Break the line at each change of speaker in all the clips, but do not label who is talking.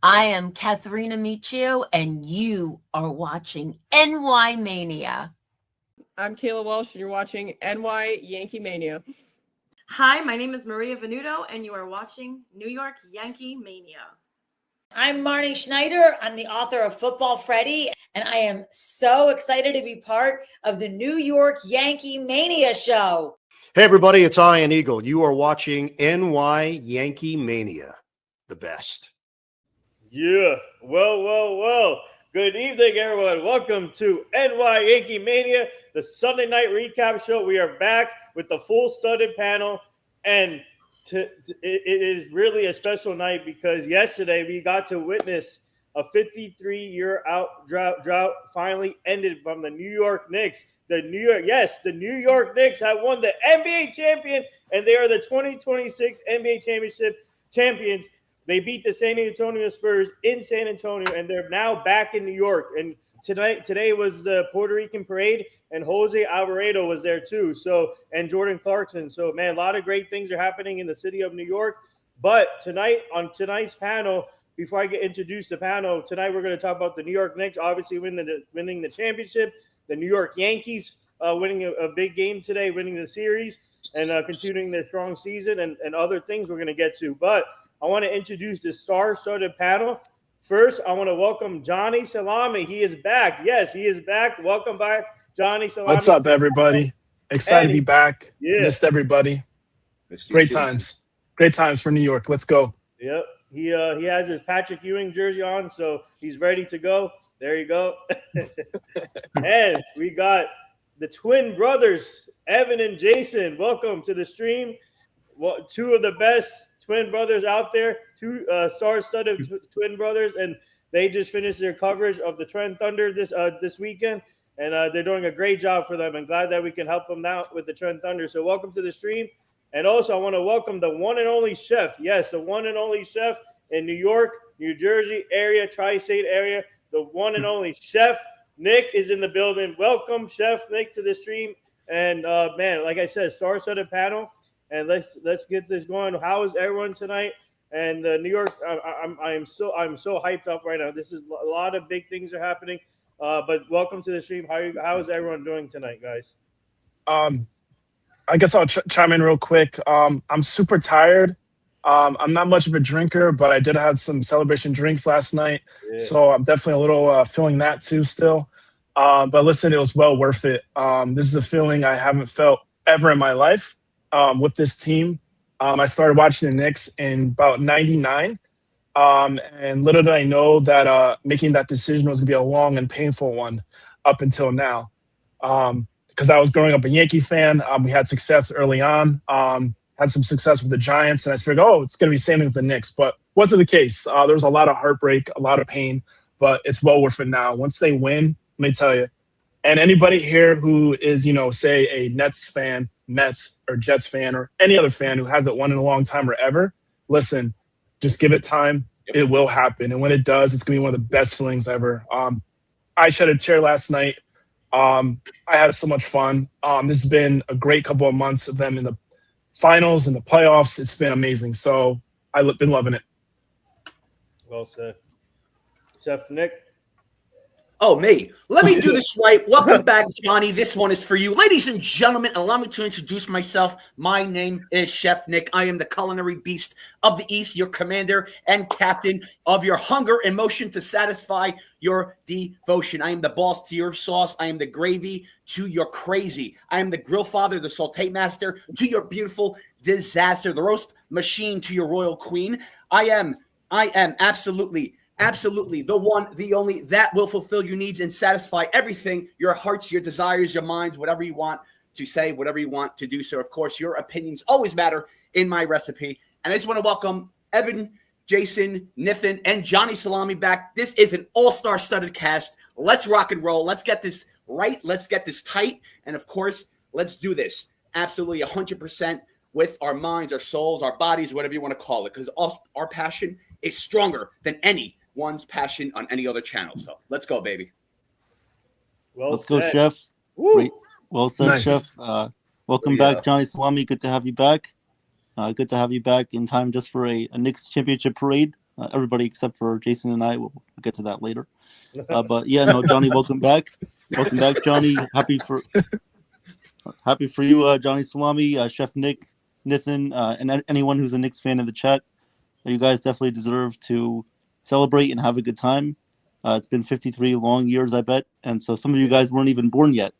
I am Katharina Michio, and you are watching NY Mania.
I'm Kayla Walsh, and you're watching NY Yankee Mania.
Hi, my name is Maria Venuto, and you are watching New York Yankee Mania.
I'm Marnie Schneider. I'm the author of Football Freddy, and I am so excited to be part of the New York Yankee Mania show.
Hey, everybody, it's Ian Eagle. You are watching NY Yankee Mania, the best.
Yeah. Well. Good evening, everyone. Welcome to NY Yankee Mania, the Sunday night recap show. We are back with the full studded panel, and it is really a special night because yesterday we got to witness a 53-year drought finally ended from the New York Knicks. The New York Knicks have won the NBA champion, and they are the 2026 NBA championship champions. They beat the San Antonio Spurs in San Antonio, and they're now back in New York. And today was the Puerto Rican parade, and Jose Alvarado was there too. So, and Jordan Clarkson. So, man, a lot of great things are happening in the city of New York. But on tonight's panel, before I get introduced to the panel, tonight we're going to talk about the New York Knicks, obviously winning the championship, the New York Yankees winning a big game today, winning the series, and continuing their strong season, and other things we're going to get to. But I want to introduce the star-studded panel. First, I want to welcome Johnny Salami. He is back. Yes, he is back. Welcome back, Johnny Salami.
What's up, everybody? Excited to be back.
Yeah.
Missed everybody. Great times. Great times for New York. Let's go.
Yep. He has his Patrick Ewing jersey on, so he's ready to go. There you go. And we got the twin brothers, Evan and Jason. Welcome to the stream. Well, two of the best twin brothers out there, two star-studded twin brothers, and they just finished their coverage of the Trent Thunder this weekend, and they're doing a great job for them. I'm glad that we can help them out with the Trent Thunder. So welcome to the stream. And also I want to welcome the one and only chef. Yes, the one and only chef in New York, New Jersey area, tri-state area. The one and only Chef Nick is in the building. Welcome, Chef Nick, to the stream. And man, like I said, star-studded panel. And let's get this going. How is everyone tonight? And New York, I'm so hyped up right now. This is a lot of big things are happening. But welcome to the stream. How is everyone doing tonight, guys?
I guess I'll chime in real quick. I'm super tired. I'm not much of a drinker, but I did have some celebration drinks last night. Yeah. So I'm definitely a little feeling that too still. But listen, it was well worth it. This is a feeling I haven't felt ever in my life with this team. I started watching the Knicks in about 99. And little did I know that making that decision was going to be a long and painful one up until now. Because I was growing up a Yankee fan. We had success early on, had some success with the Giants, and I figured, it's going to be the same thing with the Knicks. But wasn't the case. There was a lot of heartbreak, a lot of pain, but it's well worth it now. Once they win, let me tell you. And anybody here who is, say a Nets fan, Mets or Jets fan, or any other fan who hasn't won in a long time or ever, listen, just give it time. It will happen. And when it does, it's going to be one of the best feelings ever. I shed a tear last night. I had so much fun. This has been a great couple of months of them in the finals and the playoffs. It's been amazing. So I've been loving it.
Well said. Chef Nick.
Oh, me. Let me do this right. Welcome back, Johnny. This one is for you. Ladies and gentlemen, allow me to introduce myself. My name is Chef Nick. I am the culinary beast of the East, your commander and captain of your hunger and motion to satisfy your devotion. I am the boss to your sauce. I am the gravy to your crazy. I am the grill father, the saute master to your beautiful disaster, the roast machine to your royal queen. I am absolutely the one, the only that will fulfill your needs and satisfy everything, your hearts, your desires, your minds, whatever you want to say, whatever you want to do. So, of course, your opinions always matter in my recipe. And I just want to welcome Evan, Jason, Nathan, and Johnny Salami back. This is an all-star studded cast. Let's rock and roll. Let's get this right. Let's get this tight. And, of course, let's do this absolutely 100% with our minds, our souls, our bodies, whatever you want to call it, because our passion is stronger than anyone's passion on any other channel. So let's go, baby.
Let's go, Chef. Great. Well said, nice. Chef. Welcome back, Johnny Salami. Good to have you back. Good to have you back in time just for a Knicks championship parade. everybody except for Jason and I. We'll get to that later. But yeah, no, Johnny, welcome back. Welcome back, Johnny. Happy for you, Johnny Salami, Chef Nick, Nathan, and anyone who's a Knicks fan in the chat. You guys definitely deserve to celebrate and have a good time. It's been 53 long years, I bet. And so some of you guys weren't even born yet.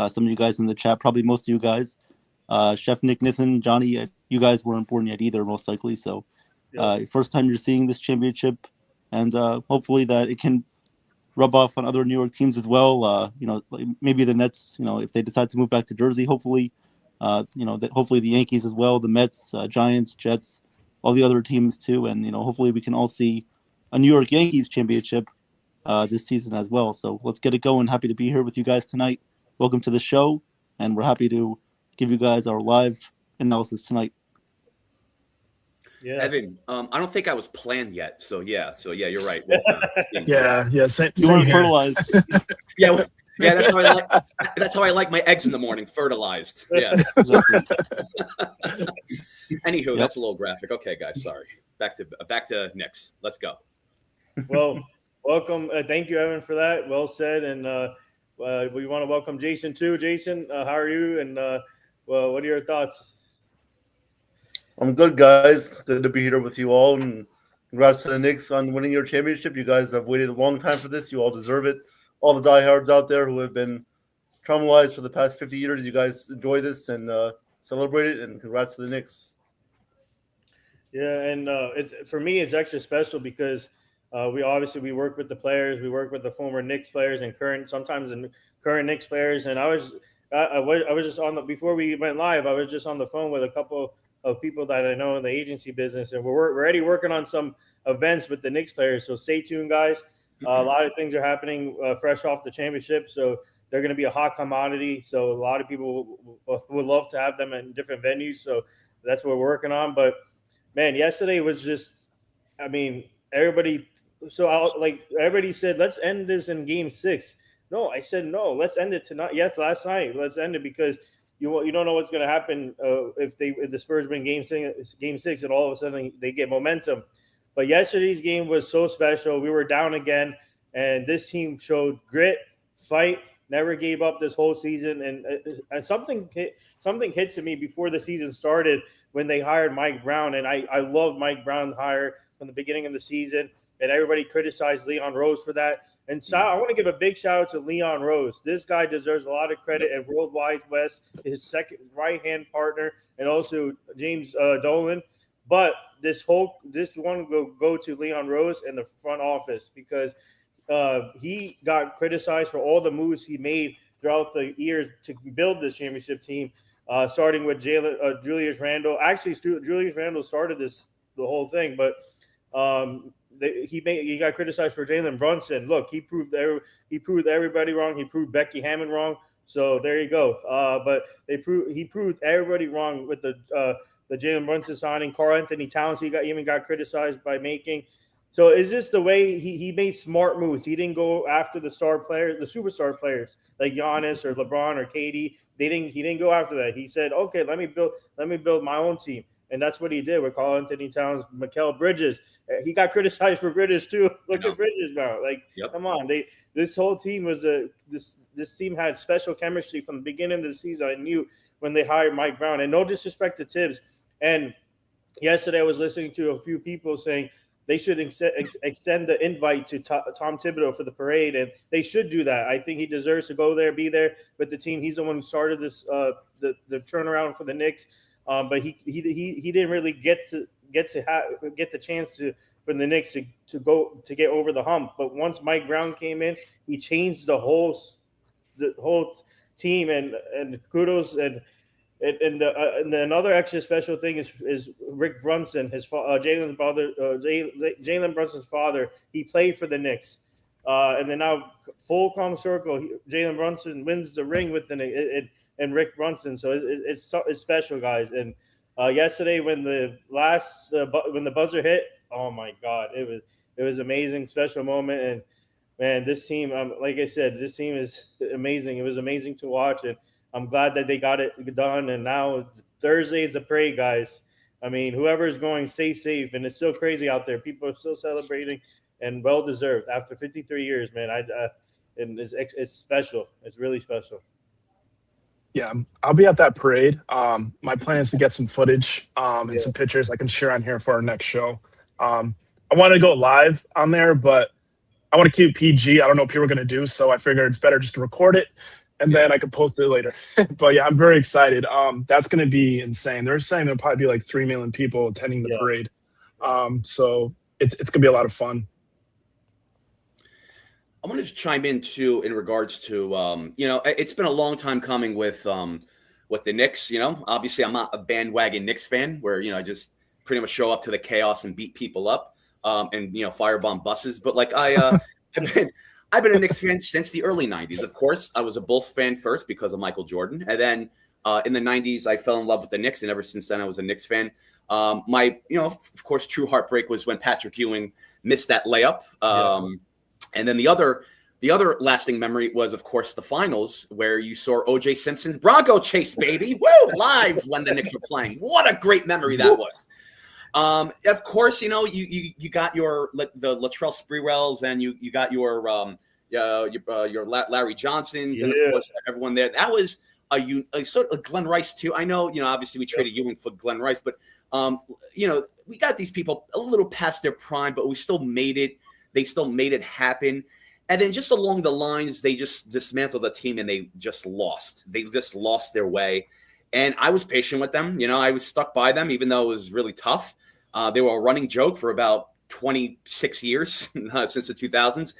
Some of you guys in the chat, probably most of you guys. Chef Nick, Nathan, Johnny, you guys weren't born yet either, most likely. So first time you're seeing this championship. And hopefully that it can rub off on other New York teams as well. Maybe the Nets, if they decide to move back to Jersey, hopefully, hopefully the Yankees as well, the Mets, Giants, Jets, all the other teams too. And, hopefully we can all see a New York Yankees championship this season as well. So let's get it going. Happy to be here with you guys tonight. Welcome to the show. And we're happy to give you guys our live analysis tonight.
Yeah.
Evan, I don't think I was planned yet. So yeah, you're right.
Yeah. Same
You weren't
here.
fertilized.
Yeah, that's how I like my eggs in the morning, fertilized. Yeah. Anywho, that's a little graphic. Okay, guys, sorry. Back to Knicks. Let's go.
Well, welcome. Thank you, Evan, for that. Well said. And we want to welcome Jason too. Jason, how are you? And what are your thoughts?
I'm good, guys. Good to be here with you all. And congrats to the Knicks on winning your championship. You guys have waited a long time for this. You all deserve it. All the diehards out there who have been traumatized for the past 50 years, you guys enjoy this and celebrate it. And congrats to the Knicks.
Yeah, and for me, it's extra special because we work with the players, we work with the former Knicks players and current Knicks players. And I was just before we went live, I was just on the phone with a couple of people that I know in the agency business, and we're already working on some events with the Knicks players. So stay tuned, guys. A lot of things are happening fresh off the championship, so they're going to be a hot commodity. So a lot of people would love to have them in different venues. So that's what we're working on. But man, yesterday was just, everybody said, let's end this in game 6. No, I said, no, let's end it tonight. Yes, last night. Let's end it because you don't know what's going to happen if the Spurs win game 6 and all of a sudden they get momentum. But yesterday's game was so special. We were down again, and this team showed grit, fight, never gave up this whole season. And something hit to me before the season started when they hired Mike Brown. And I loved Mike Brown's hire from the beginning of the season, and everybody criticized Leon Rose for that. And so I want to give a big shout out to Leon Rose. This guy deserves a lot of credit. And Worldwide West, his second right-hand partner, and also James Dolan. But this one will go to Leon Rose and the front office because he got criticized for all the moves he made throughout the years to build this championship team, starting with Julius Randle. Actually, Julius Randle started the whole thing, but he got criticized for Jalen Brunson. Look, he proved everybody wrong. He proved Becky Hammond wrong. So there you go. But he proved everybody wrong with the Jalen Brunson signing. Karl Anthony Towns, he got criticized by making. So is this the way he made smart moves? He didn't go after the star players, the superstar players like Giannis or LeBron or KD. He didn't go after that. He said, okay, let me build my own team. And that's what he did with Karl Anthony Towns, Mikal Bridges. He got criticized for Bridges too. Look at Bridges now. Come on. This whole team was this team had special chemistry from the beginning of the season. I knew when they hired Mike Brown. And no disrespect to Tibbs. And yesterday I was listening to a few people saying they should extend the invite to Tom Thibodeau for the parade, and they should do that. I think he deserves to go there, be there with the team. He's the one who started this the turnaround for the Knicks. But he didn't really get the chance for the Knicks to get over the hump. But once Mike Brown came in, he changed the whole team, and kudos and another extra special thing is Rick Brunson, his Jalen Brunson's father. He played for the Knicks, and then now full calm circle, Jalen Brunson wins the ring with the Knicks. And Rick Brunson, so it's special, guys. And yesterday, when the buzzer hit, oh my God, it was amazing, special moment. And man, this team, like I said, this team is amazing. It was amazing to watch, and I'm glad that they got it done. And now Thursday is the parade, guys. I mean, whoever is going, stay safe. And it's still crazy out there. People are still celebrating, and well deserved after 53 years, man. And it's special. It's really special.
Yeah, I'll be at that parade. My plan is to get some footage and some pictures I can share on here for our next show. I want to go live on there, but I want to keep it PG. I don't know what people are going to do, so I figure it's better just to record it, and then I can post it later. But yeah, I'm very excited. That's going to be insane. They're saying there'll probably be like 3 million people attending the parade. So it's going to be a lot of fun.
I want to just chime in too in regards to it's been a long time coming with the Knicks. Obviously I'm not a bandwagon Knicks fan where I just pretty much show up to the chaos and beat people up and firebomb buses. But like I've been a Knicks fan since the early '90s. Of course, I was a Bulls fan first because of Michael Jordan, and then in the '90s I fell in love with the Knicks, and ever since then I was a Knicks fan. Of course, true heartbreak was when Patrick Ewing missed that layup. And then the other lasting memory was, of course, the finals where you saw O.J. Simpson's Bronco chase, baby, live when the Knicks were playing. What a great memory that was. Of course, you got your the Latrell Sprewells, and you got your Larry Johnsons, and of course everyone there. That was a sort of Glenn Rice too. I know, obviously we traded Ewing for Glenn Rice, but we got these people a little past their prime, but we still made it. They still made it happen. And then just along the lines, they just dismantled the team and they just lost. They just lost their way. And I was patient with them. I was stuck by them, even though it was really tough. They were a running joke for about 26 years since the 2000s.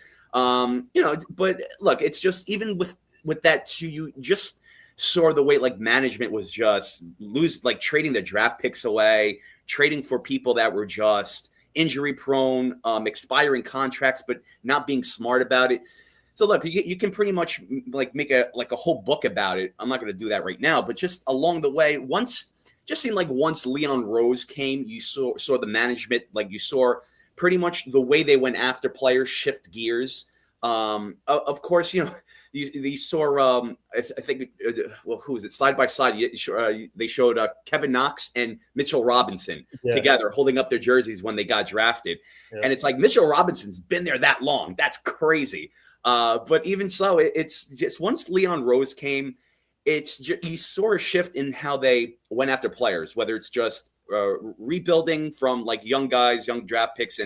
But look, it's just even with that too, you just saw the way like management was just trading the draft picks away, trading for people that were just injury prone, expiring contracts, but not being smart about it. So look, you can pretty much like make a whole book about it. I'm not going to do that right now, but just along the way, once Leon Rose came, you saw the management, like you saw pretty much the way they went after players shift gears. Of course, you saw, I think, who was it? Side by side, they showed Kevin Knox and Mitchell Robinson together holding up their jerseys when they got drafted. Yeah. And it's like Mitchell Robinson's been there that long. That's crazy. But even so, it's just once Leon Rose came, you saw a shift in how they went after players, whether it's just rebuilding from like young guys, young draft picks,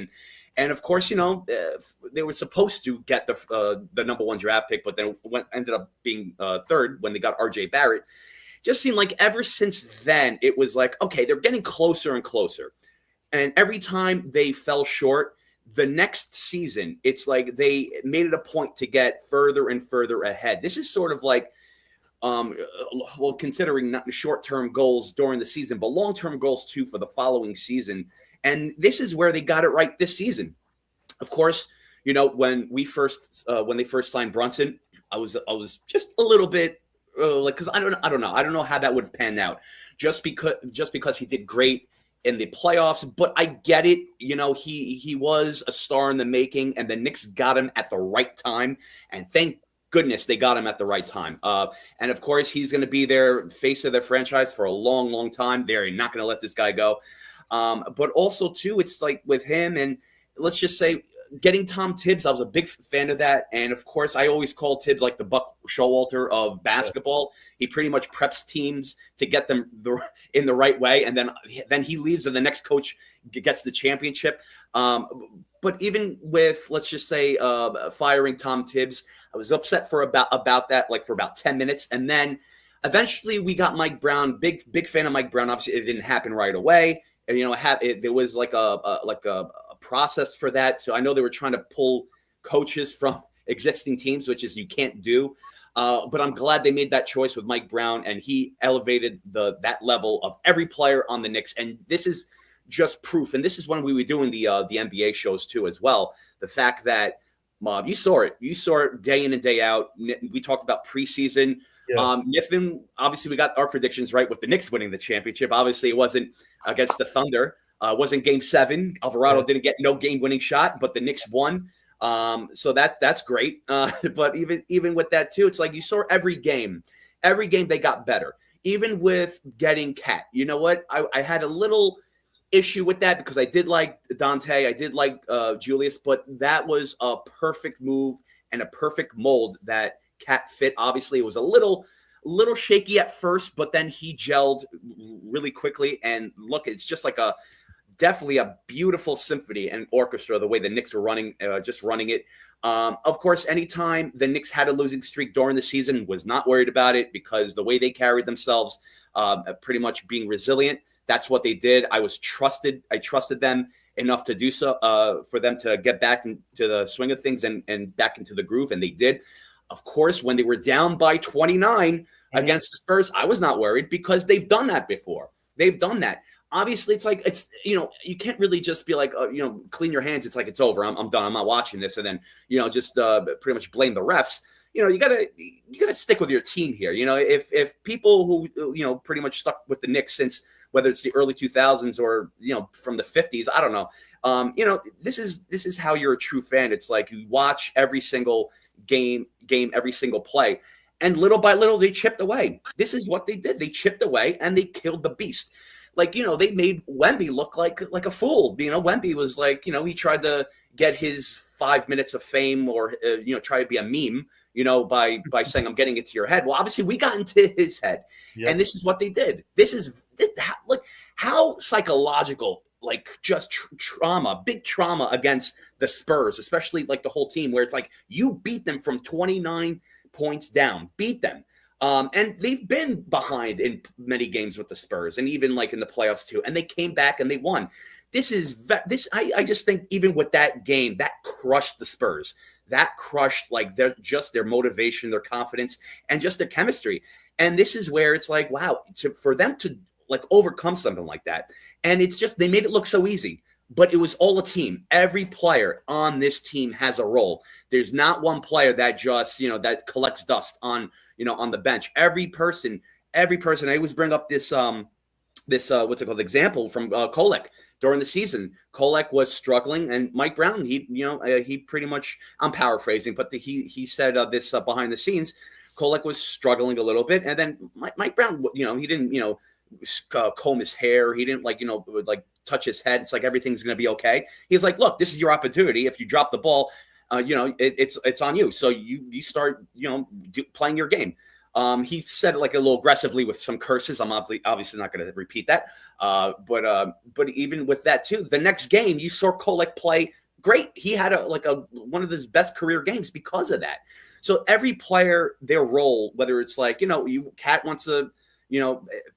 and of course, they were supposed to get the number 1 draft pick, but then ended up being third when they got R.J. Barrett. Just seemed like ever since then, it was like, okay, they're getting closer and closer. And every time they fell short, the next season, it's like they made it a point to get further and further ahead. This is sort of like, considering not short-term goals during the season, but long-term goals too for the following season. And this is where they got it right this season. Of course, when they first signed Brunson, I was just a little bit because I don't know how that would have panned out. Just because he did great in the playoffs, but I get it. He was a star in the making, and the Knicks got him at the right time. And thank goodness they got him at the right time. And of course, he's going to be their face of their franchise for a long, long time. They're not going to let this guy go. But also, too, it's like with him and let's just say getting Tom Tibbs, I was a big fan of that. And, of course, I always call Tibbs like the Buck Showalter of basketball. He pretty much preps teams to get them in the right way. And then he leaves and the next coach gets the championship. But even with, let's just say, firing Tom Tibbs, I was upset for about that, like for about 10 minutes. And then eventually we got Mike Brown, big fan of Mike Brown. Obviously, it didn't happen right away. There was like a process for that. So I know they were trying to pull coaches from existing teams, which is you can't do. But I'm glad they made that choice with Mike Brown, and he elevated that level of every player on the Knicks. And this is just proof. And this is when we were doing the NBA shows too, as well. The fact that you saw it day in and day out. We talked about preseason. Yeah. Niffin, obviously, we got our predictions right with the Knicks winning the championship. Obviously, it wasn't against the Thunder. It wasn't Game 7. Alvarado didn't get no game-winning shot, but the Knicks won. So that's great. But even with that too, it's like you saw every game they got better. even with getting Cat, you know what? I had a little issue with that because I did like Dante, I did like Julius, but that was a perfect move and a perfect mold that Cat fit. Obviously, it was a little shaky at first, but then he gelled really quickly. And look, it's just like definitely a beautiful symphony and orchestra, the way the Knicks were running it. Of course, anytime the Knicks had a losing streak during the season, was not worried about it because the way they carried themselves, pretty much being resilient, that's what they did. I trusted them enough to do so, for them to get back into the swing of things and back into the groove, and they did. Of course, when they were down by 29 against the Spurs, I was not worried because they've done that before. They've done that. Obviously, it's you can't really just be like, clean your hands. It's like, it's over. I'm done. I'm not watching this. And then, just pretty much blame the refs. You gotta stick with your team here. If people who, pretty much stuck with the Knicks since whether it's the early 2000s or, from the 50s, I don't know. This is how you're a true fan. It's like you watch every single game, every single play. And little by little, they chipped away. This is what they did. They chipped away and they killed the beast. Like, they made Wemby look like a fool. Wemby was like, he tried to get his 5 minutes of fame or, try to be a meme, by saying, I'm getting it to your head. Well, obviously we got into his head. Yep. And this is what they did. Look how psychological, like just trauma, big trauma against the Spurs, especially like the whole team, where it's like you beat them from 29 points down, beat them. And they've been behind in many games with the Spurs and even like in the playoffs too. And they came back and they won. I just think even with that game, that crushed the Spurs. That crushed like their motivation, their confidence, and just their chemistry. And this is where it's like, wow, for them to like overcome something like that. And it's just, they made it look so easy. But it was all a team. Every player on this team has a role. There's not one player that just, that collects dust on the bench. Every person. I always bring up this example from Kolek during the season. Kolek was struggling, and Mike Brown, he pretty much, I'm paraphrasing, but he said this behind the scenes. Kolek was struggling a little bit, and then Mike Brown, he didn't, comb his hair. He didn't touch his head. It's like everything's going to be okay. He's like, look, this is your opportunity. If you drop the ball, it's on you. So you start, playing your game. He said it like a little aggressively with some curses. I'm obviously not going to repeat that. But even with that too, the next game you saw Kolek play great. He had one of his best career games because of that. So every player, their role, whether it's like, Cat wants to,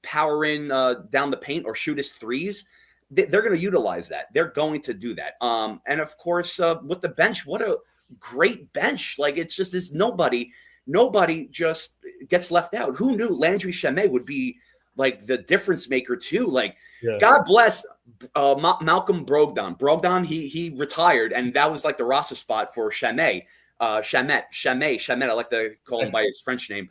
power in down the paint or shoot his threes, they're going to utilize that. They're going to do that. And of course, with the bench, what a great bench. Like, it's just this nobody just gets left out. Who knew Landry Shamet would be like the difference maker too? Like, God bless Malcolm Brogdon. Brogdon, he retired, and that was like the roster spot for Shamet. Shamet. I like to call him by his French name.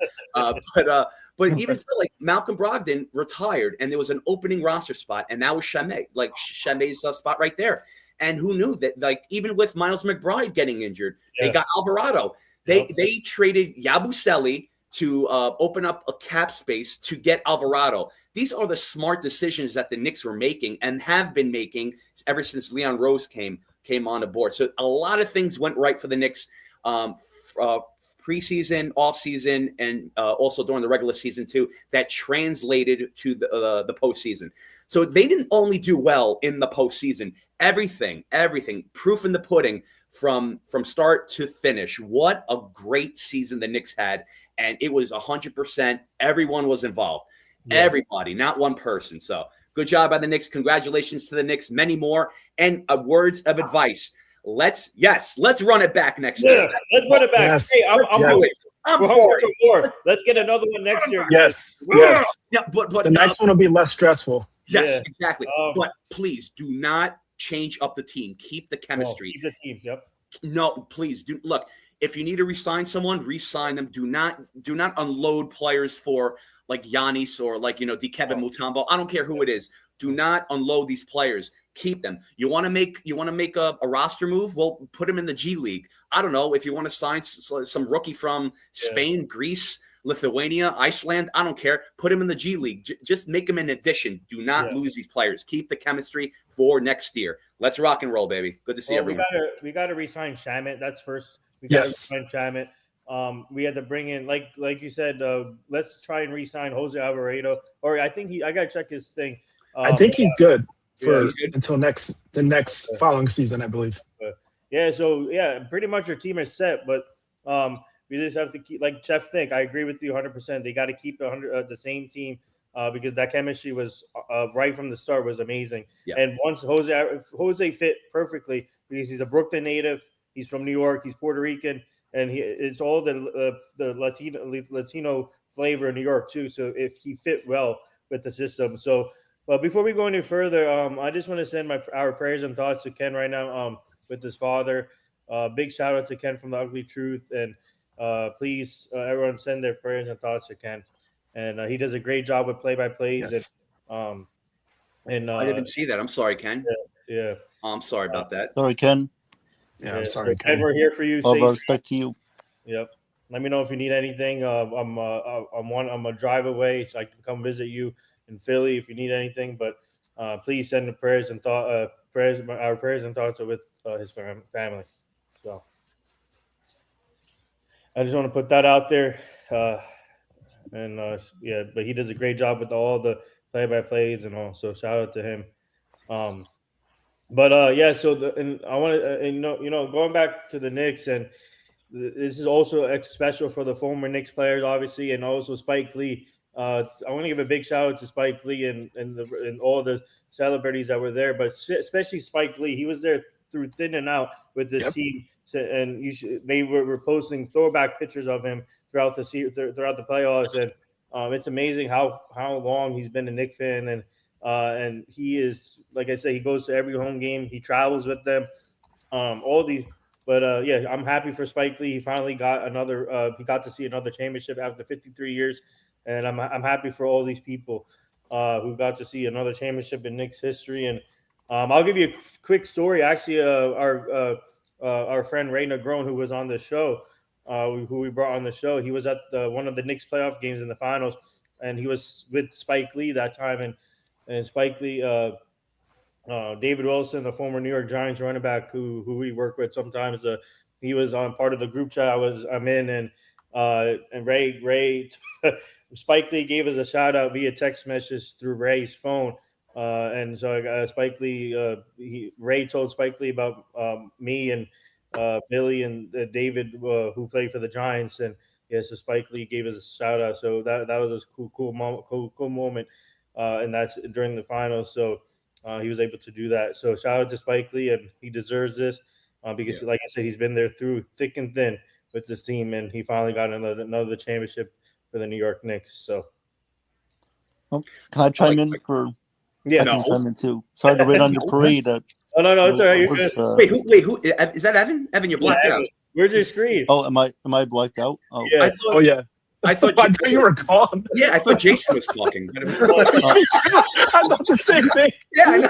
But even so, like Malcolm Brogdon retired, and there was an opening roster spot, and that was Shamet. Like Shamet's spot right there. And who knew that? Like, even with Miles McBride getting injured, they got Alvarado. They traded Yabusele to open up a cap space to get Alvarado. These are the smart decisions that the Knicks were making and have been making ever since Leon Rose came on the board. So a lot of things went right for the Knicks preseason, offseason, and also during the regular season too, that translated to the postseason. So they didn't only do well in the postseason. Everything, proof in the pudding from start to finish. What a great season the Knicks had, and it was 100%. Everyone was involved. Yeah. Everybody, not one person. So good job by the Knicks. Congratulations to the Knicks. Many more. And words of advice. Let's run it back next year.
Let's run it back.
Yes.
Hey, I'm for it. Let's get another one next year.
Yes.
Yeah, but
the next one will be less stressful.
Yes, exactly. But please do not change up the team. Keep the chemistry.
Keep the team. Yep.
No, please do. Look, if you need to re-sign someone, re-sign them. Do not unload players for like Giannis or like Dikembe Mutombo. I don't care who it is. Do not unload these players. Keep them. You want to make a roster move? Well, put them in the G League. I don't know if you want to sign some rookie from Spain, Greece, Lithuania, Iceland, I don't care. Put them in the G League. Just make them an addition. Do not lose these players. Keep the chemistry for next year. Let's rock and roll, baby. Good to see everyone.
We gotta re-sign Shamit. That's first. We gotta
Yes.
re-sign Shamit. We had to bring in, like you said, let's try and re-sign Jose Alvarado. Or I think I gotta check his thing.
I think he's good for
he's good.
until the next following season, I believe.
So pretty much your team is set, but we just have to keep, like Chef Nick, I agree with you 100%. They got to keep the same team because that chemistry was right from the start was amazing.
Yeah.
And once Jose fit perfectly because he's a Brooklyn native, he's from New York, he's Puerto Rican, and it's all the Latino flavor in New York too. So if he fit well with the system, but before we go any further, I just want to send our prayers and thoughts to Ken right now with his father. Big shout out to Ken from The Ugly Truth, and please, everyone send their prayers and thoughts to Ken. And he does a great job with play-by-plays.
Yes.
And
I didn't see that. I'm sorry, Ken.
Yeah.
I'm sorry about that.
Sorry, Ken.
Yeah, I'm sorry,
so Ken. We're here for you.
All of our respect to you.
Yep. Let me know if you need anything. I'm a drive away, so I can come visit you in Philly if you need anything. But please send the prayers and our prayers and thoughts are with his family. So I just want to put that out there. But he does a great job with all the play-by-plays and all. So shout out to him. So I want to, going back to the Knicks, and this is also special for the former Knicks players, obviously, and also Spike Lee. I want to give a big shout out to Spike Lee and all the celebrities that were there, but especially Spike Lee. He was there through thin and out with this team, and they were posting throwback pictures of him throughout the playoffs, and it's amazing how long he's been a Knicks fan, and he is, like I say, he goes to every home game, he travels with them, all these. But I'm happy for Spike Lee. He finally got he got to see another championship after 53 years. And I'm happy for all these people who got to see another championship in Knicks history. And I'll give you a quick story. Actually, our friend Ray Negron, who was on the show, who we brought on the show, he was at one of the Knicks playoff games in the finals, and he was with Spike Lee that time. And Spike Lee, David Wilson, the former New York Giants running back, who we work with sometimes, he was on part of the group chat I'm in, and Ray. Spike Lee gave us a shout out via text message through Ray's phone, and so Spike Lee, Ray told Spike Lee about me and Billy and David who played for the Giants, and so Spike Lee gave us a shout out. So that was a cool moment, and that's during the finals. So he was able to do that. So shout out to Spike Lee, and he deserves this because, like I said, he's been there through thick and thin with this team, and he finally got another championship for the New York Knicks. So,
can I chime in for?
Yeah,
I can chime in too. Sorry to rain on your parade.
No, it's all right. You're good.
Wait, who is that? Evan? Evan, you're blacked out.
Where's your screen?
Oh, am I blacked out? Oh,
yeah.
I thought
you were gone.
Yeah, I thought Jason was talking.
I thought the same thing.
Yeah, I know.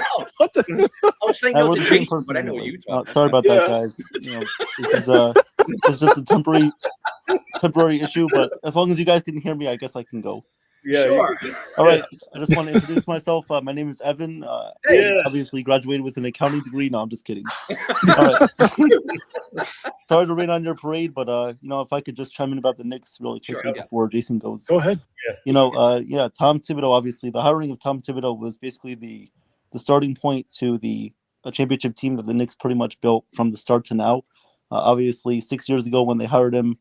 I was saying no to Jason, but I know you talking.
Sorry about that, guys. This is just a temporary issue, but as long as you guys can hear me, I guess I can go.
Yeah,
sure.
All right. I just want to introduce myself. My name is Evan. Obviously graduated with an accounting degree. No, I'm just kidding. All right. Sorry to rain on your parade, but if I could just chime in about the Knicks really quickly before Jason goes.
Go ahead.
Tom Thibodeau. Obviously, the hiring of Tom Thibodeau was basically the starting point to the championship team that the Knicks pretty much built from the start to now. Obviously, 6 years ago when they hired him,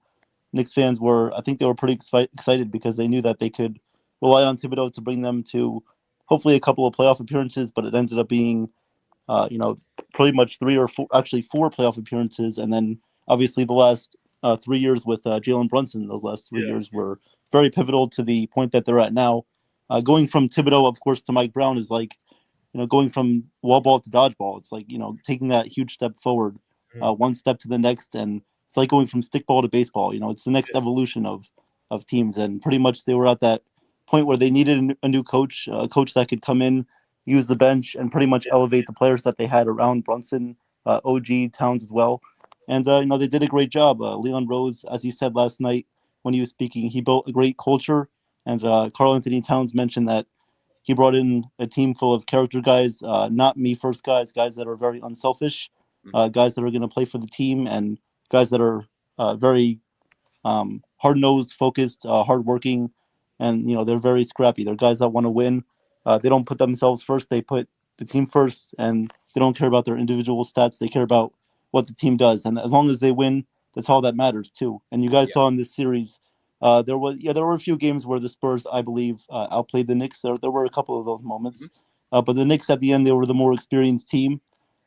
Knicks fans were pretty excited because they knew that they could rely on Thibodeau to bring them to hopefully a couple of playoff appearances, but it ended up being, pretty much 4 playoff appearances. And then obviously the last 3 years with Jalen Brunson, those last 3 years were very pivotal to the point that they're at now. Going from Thibodeau, of course, to Mike Brown is like, going from wall ball to dodgeball. It's like, taking that huge step forward, one step to the next. And it's like going from stickball to baseball. It's the next evolution of teams. And pretty much they were at that point where they needed a new coach, a coach that could come in, use the bench, and pretty much elevate the players that they had around Brunson, OG, Towns as well. And, they did a great job. Leon Rose, as he said last night, when he was speaking, he built a great culture. And Karl Anthony Towns mentioned that he brought in a team full of character guys, not me first guys that are very unselfish, guys that are going to play for the team, and guys that are very hard-nosed, focused, hardworking, and they're very scrappy. They're guys that want to win. They don't put themselves first; they put the team first, and they don't care about their individual stats. They care about what the team does, and as long as they win, that's all that matters too. And you guys saw in this series, there were a few games where the Spurs, I believe, outplayed the Knicks. There were a couple of those moments, but the Knicks at the end, they were the more experienced team.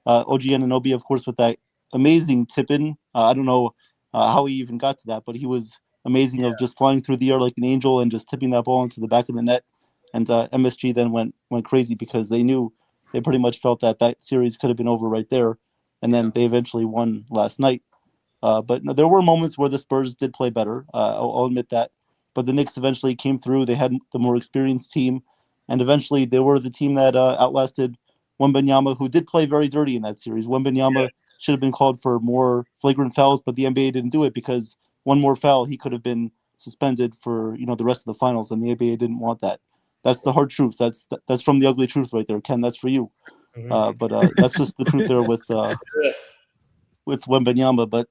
OG Anunoby, of course, with that amazing tip-in. I don't know how he even got to that, but he was amazing of just flying through the air like an angel and just tipping that ball into the back of the net. And MSG then went crazy because they pretty much felt that series could have been over right there. And then they eventually won last night. But no, there were moments where the Spurs did play better. I'll admit that. But the Knicks eventually came through. They had the more experienced team. And eventually they were the team that outlasted Wembanyama, who did play very dirty in that series. Wembanyama should have been called for more flagrant fouls, but the NBA didn't do it because one more foul, he could have been suspended for the rest of the finals, and the NBA didn't want that. That's the hard truth. That's from the ugly truth right there, Ken. That's for you. But that's just the truth there with Wembanyama. But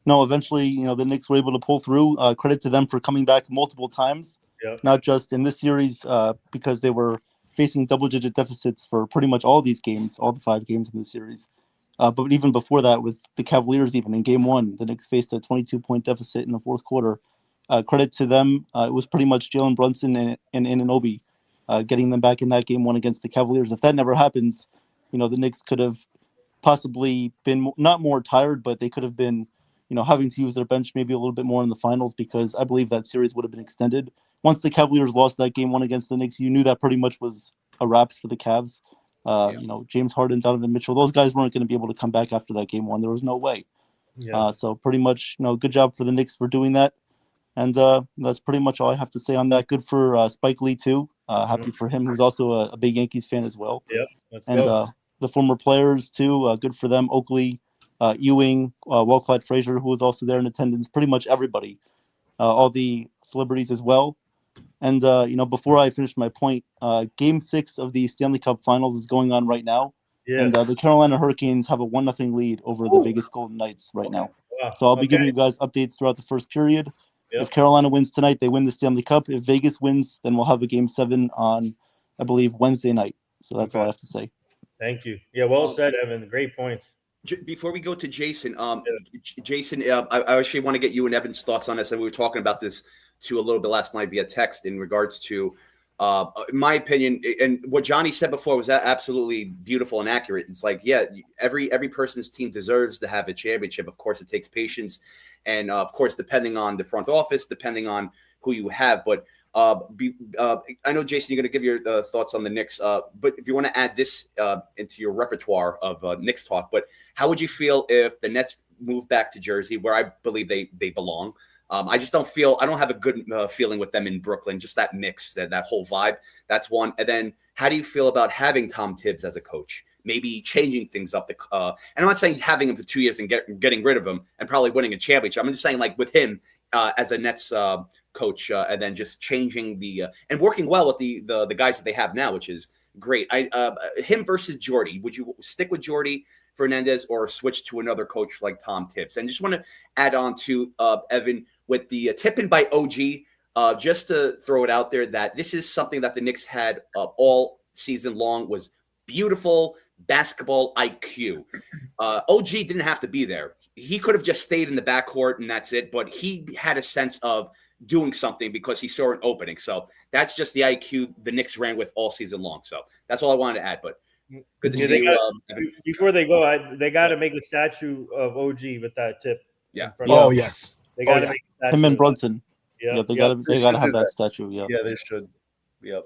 no, eventually, the Knicks were able to pull through. Credit to them for coming back multiple times, not just in this series because they were facing double-digit deficits for pretty much all these games, all the 5 games in the series. But even before that, with the Cavaliers, even in Game 1, the Knicks faced a 22-point deficit in the fourth quarter. Credit to them. It was pretty much Jalen Brunson and Anunoby getting them back in that Game 1 against the Cavaliers. If that never happens, the Knicks could have possibly been not more tired, but they could have been, having to use their bench maybe a little bit more in the finals because I believe that series would have been extended. Once the Cavaliers lost that Game 1 against the Knicks, you knew that pretty much was a wraps for the Cavs. James Harden, Donovan Mitchell, those guys weren't going to be able to come back after that Game 1. There was no way. So pretty much, good job for the Knicks for doing that. And that's pretty much all I have to say on that. Good for Spike Lee, too. Happy for him, who's also a big Yankees fan as well.
Let's
and
go.
The former players, too. Good for them. Oakley, Ewing, Clyde Frazier, who was also there in attendance. Pretty much everybody. All the celebrities as well. And, before I finish my point, Game 6 of the Stanley Cup Finals is going on right now. And the Carolina Hurricanes have a 1-0 lead over the Vegas Golden Knights right now.
Wow.
So I'll be giving you guys updates throughout the first period. If Carolina wins tonight, they win the Stanley Cup. If Vegas wins, then we'll have a Game 7 on, I believe, Wednesday night. So that's all I have to say.
Thank you. Yeah, well said, Evan. Great points.
Before we go to Jason, Jason, I actually want to get you and Evan's thoughts on this. And we were talking about this too a little bit last night via text in regards to, in my opinion, and what Johnny said before was absolutely beautiful and accurate. It's like, every person's team deserves to have a championship. Of course, it takes patience, and of course, depending on the front office, depending on who you have. But I know, Jason, you're going to give your thoughts on the Knicks, but if you want to add this into your repertoire of Knicks talk, but how would you feel if the Nets move back to Jersey, where I believe they belong? I just don't have a good feeling with them in Brooklyn, just that mix, that whole vibe. That's one. And then how do you feel about having Tom Tibbs as a coach? Maybe changing things up. And I'm not saying having him for 2 years and getting rid of him and probably winning a championship. I'm just saying like with him as a Nets coach and then just changing and working well with the guys that they have now, which is great. Him versus Jordy. Would you stick with Jordy Fernandez or switch to another coach like Tom Tibbs? And just want to add on to Evan with the tip-in by OG, just to throw it out there that this is something that the Knicks had all season long was beautiful basketball IQ. OG didn't have to be there. He could have just stayed in the backcourt and that's it. But he had a sense of doing something because he saw an opening. So that's just the IQ the Knicks ran with all season long. So that's all I wanted to add. But good to see you.
Before they go, they got to make a statue of OG with that tip.
Yeah.
Oh, yes.
They got to make a statue.
Him and Brunson.
Yeah,
they got to have that statue. Yeah.
Yeah, they should. Yep.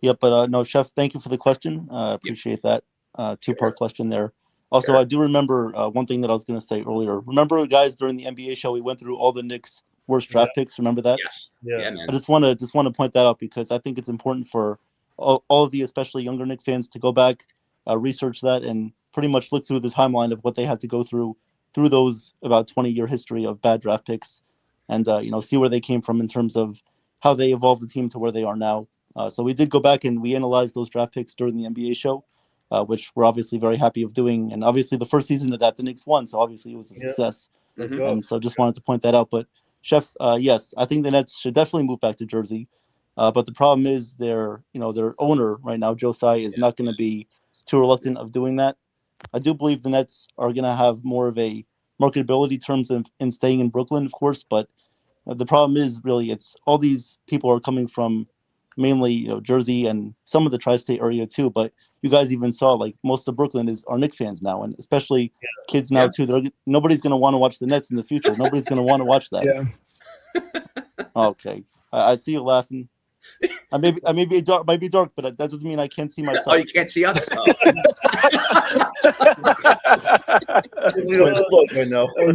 Yep. But no, Chef, thank you for the question. Appreciate that. Two-part question there. Also, I do remember one thing that I was going to say earlier. Remember, guys, during the NBA show, we went through all the Knicks' worst draft picks. Remember that?
Yes. Yeah, man.
I just want to point that out because I think it's important for all of the especially younger Knicks fans to go back, research that, and pretty much look through the timeline of what they had to go through those about 20-year history of bad draft picks. and see where they came from in terms of how they evolved the team to where they are now. So we did go back and we analyzed those draft picks during the NBA show, which we're obviously very happy of doing. And obviously the first season of that, the Knicks won, so obviously it was a success.
Let's go.
And so just wanted to point that out. But Chef, yes, I think the Nets should definitely move back to Jersey. But the problem is their owner right now, Joe Tsai, is not going to be too reluctant of doing that. I do believe the Nets are going to have more of a marketability terms in staying in Brooklyn, of course. But the problem is really it's all these people are coming from mainly Jersey and some of the tri-state area too. But you guys even saw like most of Brooklyn are Knicks fans now, and especially kids now too. Nobody's going to want to watch the Nets in the future. Nobody's going to want to watch that.
Yeah.
Okay, I see you laughing. I may be dark, but that doesn't mean I can't see myself.
Oh, you can't see us. Oh.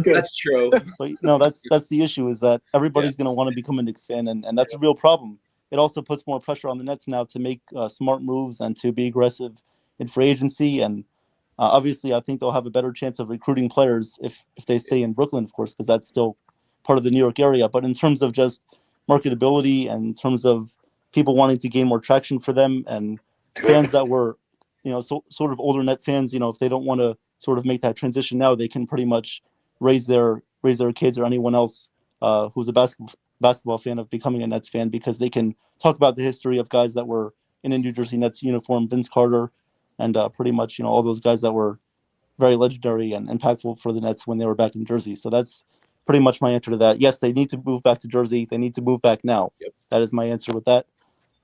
That's true.
But no, that's the issue is that everybody's going to want to become a Knicks fan, and that's a real problem. It also puts more pressure on the Nets now to make smart moves and to be aggressive in free agency. And obviously, I think they'll have a better chance of recruiting players if they stay in Brooklyn, of course, because that's still part of the New York area. But in terms of just marketability and in terms of people wanting to gain more traction for them and fans that were, sort of older Net fans, if they don't want to sort of make that transition now, they can pretty much raise their kids or anyone else who's a basketball fan of becoming a Nets fan, because they can talk about the history of guys that were in a New Jersey Nets uniform, Vince Carter, and pretty much, all those guys that were very legendary and impactful for the Nets when they were back in Jersey. So that's pretty much my answer to that. Yes, they need to move back to Jersey. They need to move back now.
Yep.
That is my answer with that.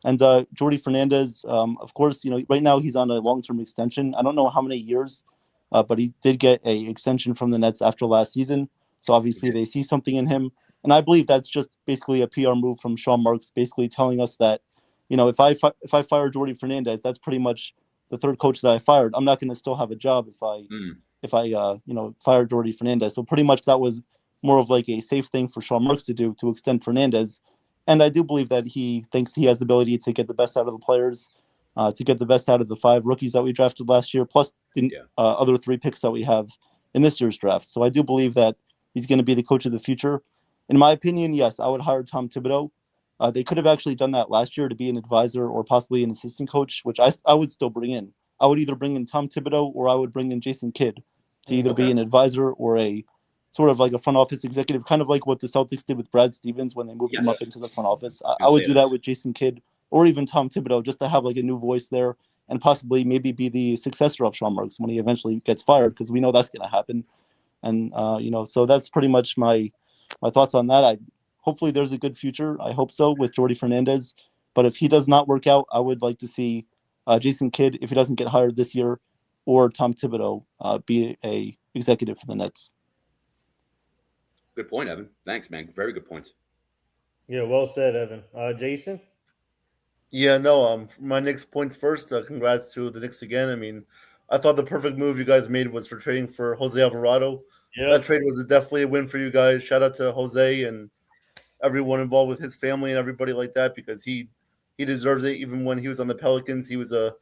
And Jordy Fernandez, of course, right now he's on a long-term extension. I don't know how many years, but he did get a extension from the Nets after last season. So obviously they see something in him. And I believe that's just basically a PR move from Sean Marks, basically telling us that, if I fire Jordy Fernandez, that's pretty much the third coach that I fired. I'm not going to still have a job if I fire Jordy Fernandez. So pretty much that was more of like a safe thing for Sean Marks to do, to extend Fernandez. And I do believe that he thinks he has the ability to get the best out of the players, to get the best out of the 5 rookies that we drafted last year, plus the other 3 picks that we have in this year's draft. So I do believe that he's going to be the coach of the future. In my opinion, yes, I would hire Tom Thibodeau. They could have actually done that last year to be an advisor or possibly an assistant coach, which I would still bring in. I would either bring in Tom Thibodeau or I would bring in Jason Kidd to either be an advisor or a sort of like a front office executive, kind of like what the Celtics did with Brad Stevens when they moved him up into the front office. I would do that with Jason Kidd or even Tom Thibodeau, just to have like a new voice there and possibly maybe be the successor of Sean Marks when he eventually gets fired, because we know that's going to happen. And, so that's pretty much my thoughts on that. Hopefully there's a good future. I hope so with Jordy Fernandez. But if he does not work out, I would like to see Jason Kidd, if he doesn't get hired this year, or Tom Thibodeau be a executive for the Nets.
Good point, Evan. Thanks, man. Very good points.
Yeah, well said, Evan. Jason?
Yeah, no, my Knicks points first. Congrats to the Knicks again. I mean, I thought the perfect move you guys made was for trading for Jose Alvarado.
Yeah.
That trade was definitely a win for you guys. Shout out to Jose and everyone involved with his family and everybody like that, because he deserves it. Even when he was on the Pelicans, he was a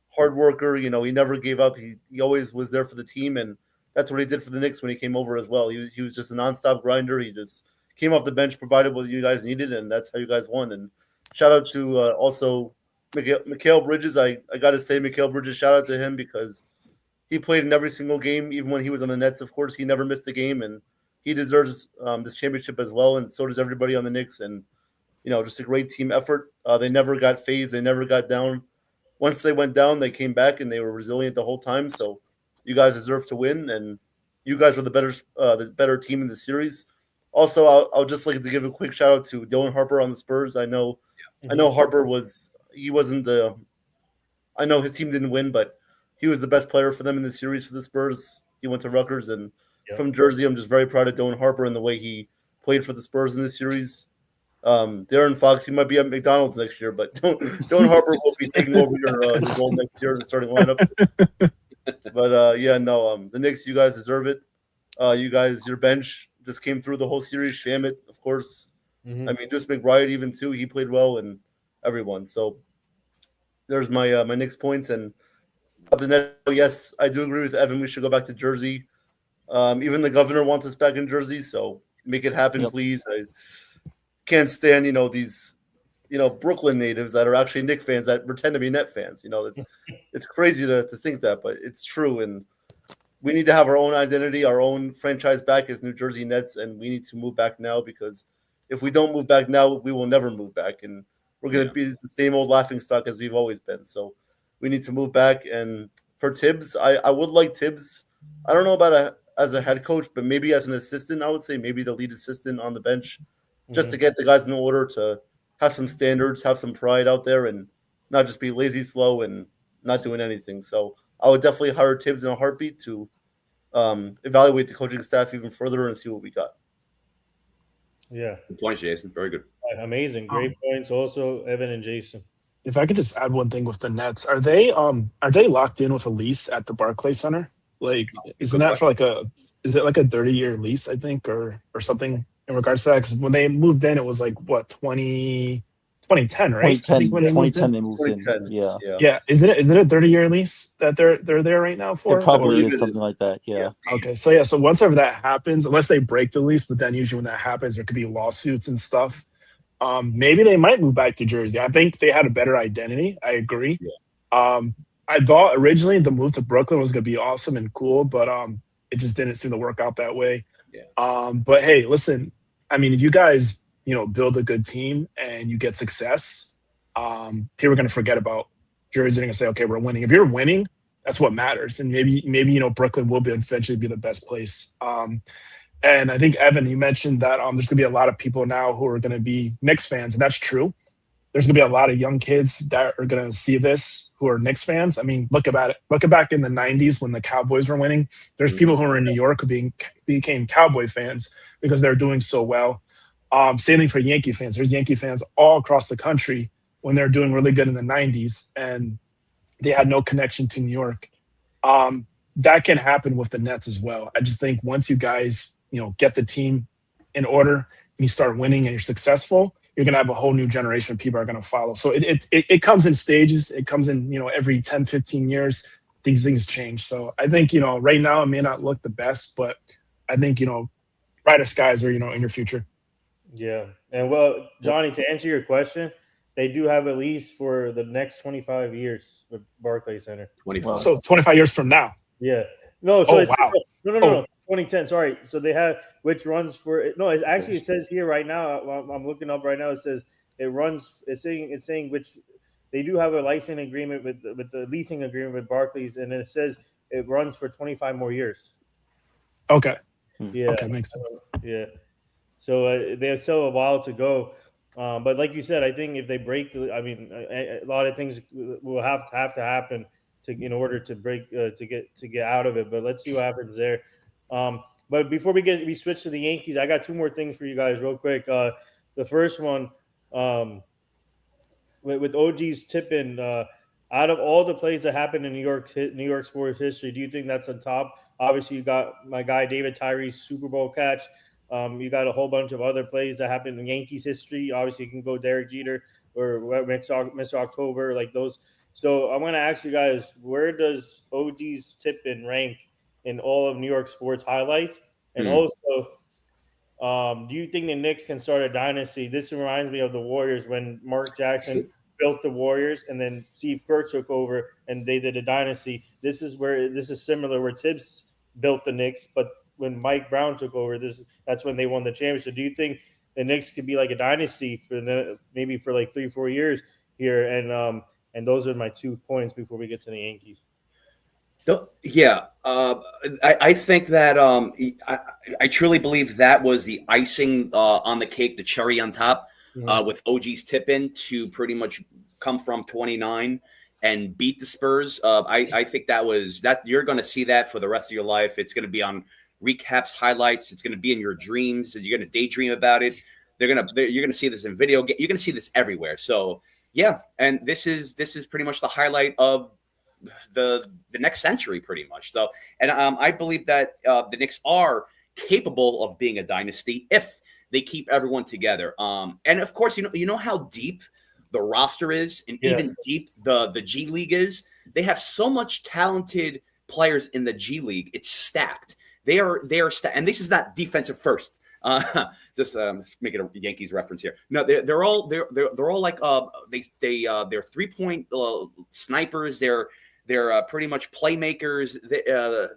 hard worker. He never gave up. He always was there for the team, and that's what he did for the Knicks when he came over as well. He was just a nonstop grinder. He just came off the bench, provided what you guys needed, and that's how you guys won. And shout out to also Mikal Bridges. I got to say, Mikal Bridges, shout out to him, because he played in every single game, even when he was on the Nets. Of course, he never missed a game, and he deserves this championship as well, and so does everybody on the Knicks. And, just a great team effort. They never got phased. They never got down. Once they went down, they came back, and they were resilient the whole time. So you guys deserve to win, and you guys were the better team in the series. Also, I'll just like to give a quick shout out to Dylan Harper on the Spurs. I know Harper I know his team didn't win, but he was the best player for them in the series for the Spurs. He went to Rutgers, and from Jersey, I'm just very proud of Dylan Harper and the way he played for the Spurs in this series. Darren Fox, he might be at McDonald's next year, but Dylan Harper will be taking over your role next year in the starting lineup. But the Knicks, you guys deserve it. You guys, your bench just came through the whole series. Shamit, of course.
Mm-hmm.
I mean, Deuce McBride even too. He played well, and everyone. So there's my my Knicks points. And the Nets, yes, I do agree with Evan. We should go back to Jersey. Even the governor wants us back in Jersey. So make it happen,
Yep.
please. I can't stand, these, Brooklyn natives that are actually Knicks fans that pretend to be Net fans. It's crazy to think that, but it's true. And we need to have our own identity, our own franchise back as New Jersey Nets, and we need to move back now, because if we don't move back now, we will never move back, and we're going to be the same old laughing stock as we've always been. So we need to move back. And for Tibbs, I would like Tibbs. I don't know about as a head coach, but maybe as an assistant, I would say maybe the lead assistant on the bench, just to get the guys in order, to have some standards, have some pride out there, and not just be lazy, slow, and not doing anything. So I would definitely hire Tibbs in a heartbeat to evaluate the coaching staff even further and see what we got.
Yeah.
Good point, Jason. Very good.
Amazing. Great points also, Evan and Jason.
If I could just add one thing with the Nets, are they locked in with a lease at the Barclays Center? Like, isn't that for is it like a 30-year lease, I think, or something in regards to that? Because when they moved in, it was like, what, 2010, right?
2010 they moved in.
2010.
Yeah.
Yeah. Is it a 30-year lease that they're there right now for?
It probably
Or-
is something like that. Yeah.
Okay. So once ever that happens, unless they break the lease, but then usually when that happens, there could be lawsuits and stuff. Maybe they might move back to Jersey. I think they had a better identity. I agree.
Yeah.
I thought originally the move to Brooklyn was going to be awesome and cool, but it just didn't seem to work out that way.
Yeah.
But hey, listen, I mean, if you guys, build a good team and you get success, people are going to forget about Jersey. They're going to say, okay, we're winning. If you're winning, that's what matters. And maybe Brooklyn will eventually be the best place. And I think, Evan, you mentioned that there's going to be a lot of people now who are going to be Knicks fans, and that's true. There's going to be a lot of young kids that are going to see this who are Knicks fans. I mean, look back in the 90s when the Cowboys were winning. There's people who are in New York who became Cowboy fans because they're doing so well. Same thing for Yankee fans. There's Yankee fans all across the country when they're doing really good in the 90s, and they had no connection to New York. That can happen with the Nets as well. I just think once you guys get the team in order and you start winning and you're successful, you're going to have a whole new generation of people are going to follow. So it comes in stages. It comes in, every 10, 15 years, these things change. So I think, right now it may not look the best, but I think, brighter skies are, in your future.
Yeah. And well, Johnny, to answer your question, they do have a lease for the next 25 years with Barclays Center.
25.
So 25 years from now.
Yeah. No. So
wow.
No. 2010. Sorry. So they have, which runs for no. It actually says here right now. I'm looking up right now. It says it runs. It's saying which they do have a licensing agreement with the leasing agreement with Barclays, and then it says it runs for 25 more years.
Okay.
Yeah.
Okay, makes sense.
Yeah. So they have still a while to go. But like you said, I think if they break, a lot of things will have to happen in order to break to get out of it. But let's see what happens there. But before we switch to the Yankees, I got two more things for you guys real quick. The first one, with OG's tipping, out of all the plays that happened in New York sports history, do you think that's on top? Obviously, you got my guy David Tyree's Super Bowl catch. You got a whole bunch of other plays that happened in Yankees history. Obviously, you can go Derek Jeter or Mr. October, like those. So I'm going to ask you guys, where does OG's tipping rank in all of New York sports highlights? And also, do you think the Knicks can start a dynasty? This reminds me of the Warriors when Mark Jackson built the Warriors and then Steve Kerr took over and they did a dynasty. This is similar where Tibbs built the Knicks, but when Mike Brown took over, that's when they won the championship. Do you think the Knicks could be like a dynasty maybe for like 3-4 years here? And those are my 2 points before we get to the Yankees.
Yeah, I think that I truly believe that was the icing on the cake, the cherry on top, with OG's tip-in to pretty much come from 29 and beat the Spurs. I think that you're going to see that for the rest of your life. It's going to be on recaps, highlights. It's going to be in your dreams. You're going to daydream about it. You're going to see this in video. You're going to see this everywhere. So yeah, and this is pretty much the highlight of the next century, pretty much. So, and I believe that the Knicks are capable of being a dynasty if they keep everyone together. And of course, you know how deep the roster is, and even deep the G League is. They have so much talented players in the G League. It's stacked. They are stacked, and this is not defensive first. Just making a Yankees reference here. No, they're all like they're 3-point snipers. They're pretty much playmakers.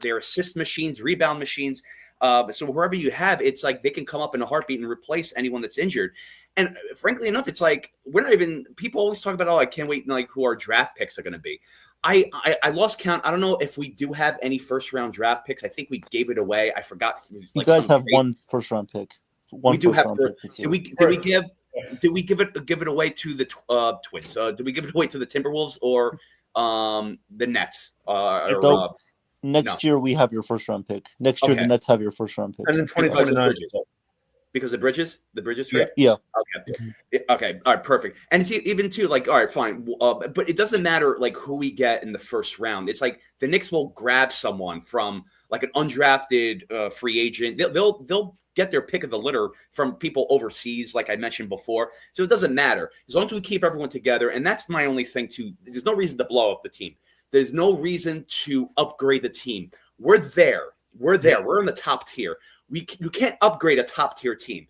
They're assist machines, rebound machines. So wherever you have, it's like they can come up in a heartbeat and replace anyone that's injured. And frankly enough, it's like we're not even. People always talk about, oh, I can't wait, like who our draft picks are going to be. I lost count. I don't know if we do have any first round draft picks. I think we gave it away. I forgot.
You guys have one first round pick.
We do have. Did we give it away to the Twins? Did we give it away to the Timberwolves or the Nets?
Next year we have your first round pick. Next year the Nets have your first round pick.
And in 2029.
Because the Bridges trade?
Yeah.
Okay. All right. Perfect. And see, even too, like, all right, fine. But it doesn't matter like who we get in the first round. It's like the Knicks will grab someone from like an undrafted free agent. They'll get their pick of the litter from people overseas, like I mentioned before. So it doesn't matter as long as we keep everyone together. And that's my only thing too. There's no reason to blow up the team. There's no reason to upgrade the team. We're there. We're in the top tier. You can't upgrade a top tier team.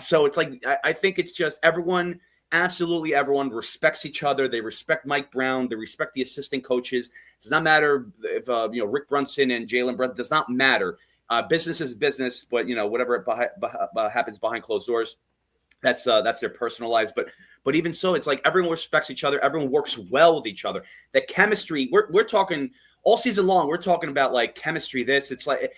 So it's like I think it's just everyone respects each other. They respect Mike Brown. They respect the assistant coaches. It does not matter if Rick Brunson and Jalen Brunson. Does not matter. Business is business, but whatever happens behind closed doors, that's their personal lives. But even so, it's like everyone respects each other. Everyone works well with each other. The chemistry. We're talking. All season long, we're talking about like chemistry. It's like,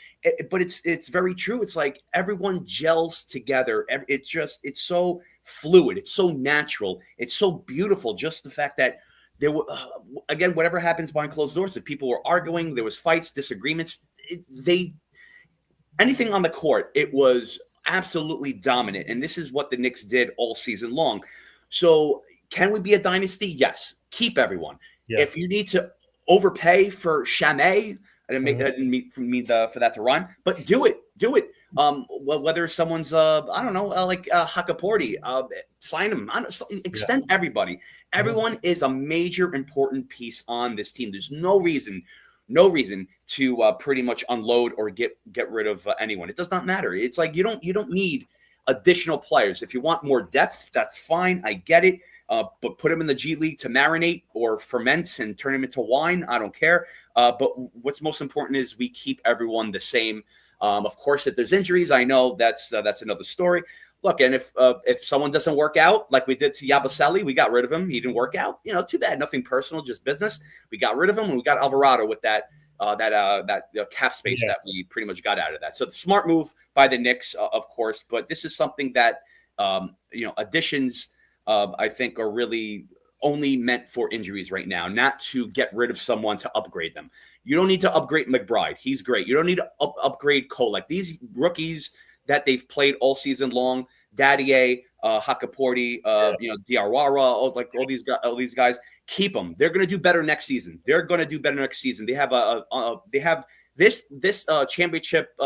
but it's very true. It's like everyone gels together. It's so fluid. It's so natural. It's so beautiful. Just the fact that there were, again, whatever happens behind closed doors, if people were arguing, there was fights, disagreements. Anything on the court, it was absolutely dominant. And this is what the Knicks did all season long. So can we be a dynasty? Yes. Keep everyone. Yeah. If you need to overpay for Chamay. I didn't mean for that to rhyme, but do it. Whether someone's I don't know, like Hakaporti, sign him. Extend everybody. Everyone is a major important piece on this team. There's no reason to pretty much unload or get rid of anyone. It does not matter. It's like you don't need additional players. If you want more depth, that's fine. I get it. But put them in the G League to marinate or ferment and turn them into wine. I don't care. But what's most important is we keep everyone the same. Of course, if there's injuries, I know that's another story. Look, and if someone doesn't work out, like we did to Yabusele, we got rid of him. He didn't work out. Too bad. Nothing personal, just business. We got rid of him, and we got Alvarado with that cap space that we pretty much got out of that. So the smart move by the Knicks, of course. But this is something that additions. I think are really only meant for injuries right now, not to get rid of someone to upgrade them. You don't need to upgrade McBride. He's great. You don't need to upgrade Kolek. These rookies that they've played all season long, Dadier, Hakaporti, Diarra, all these guys, keep them. They're going to do better next season. They have this championship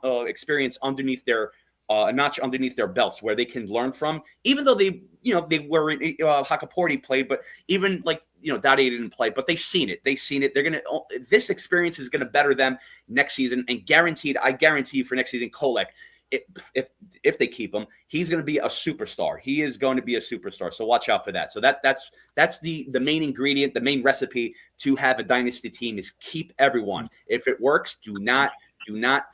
experience underneath their a notch underneath their belts where they can learn from, even though they were Hakaporti played, but even Dadier didn't play, but they've seen it. This experience is going to better them next season, and I guarantee you for next season, Kolek, if they keep him, he's going to be a superstar. He is going to be a superstar. So watch out for that. So that's the main ingredient, the main recipe to have a dynasty team is keep everyone. If it works, do not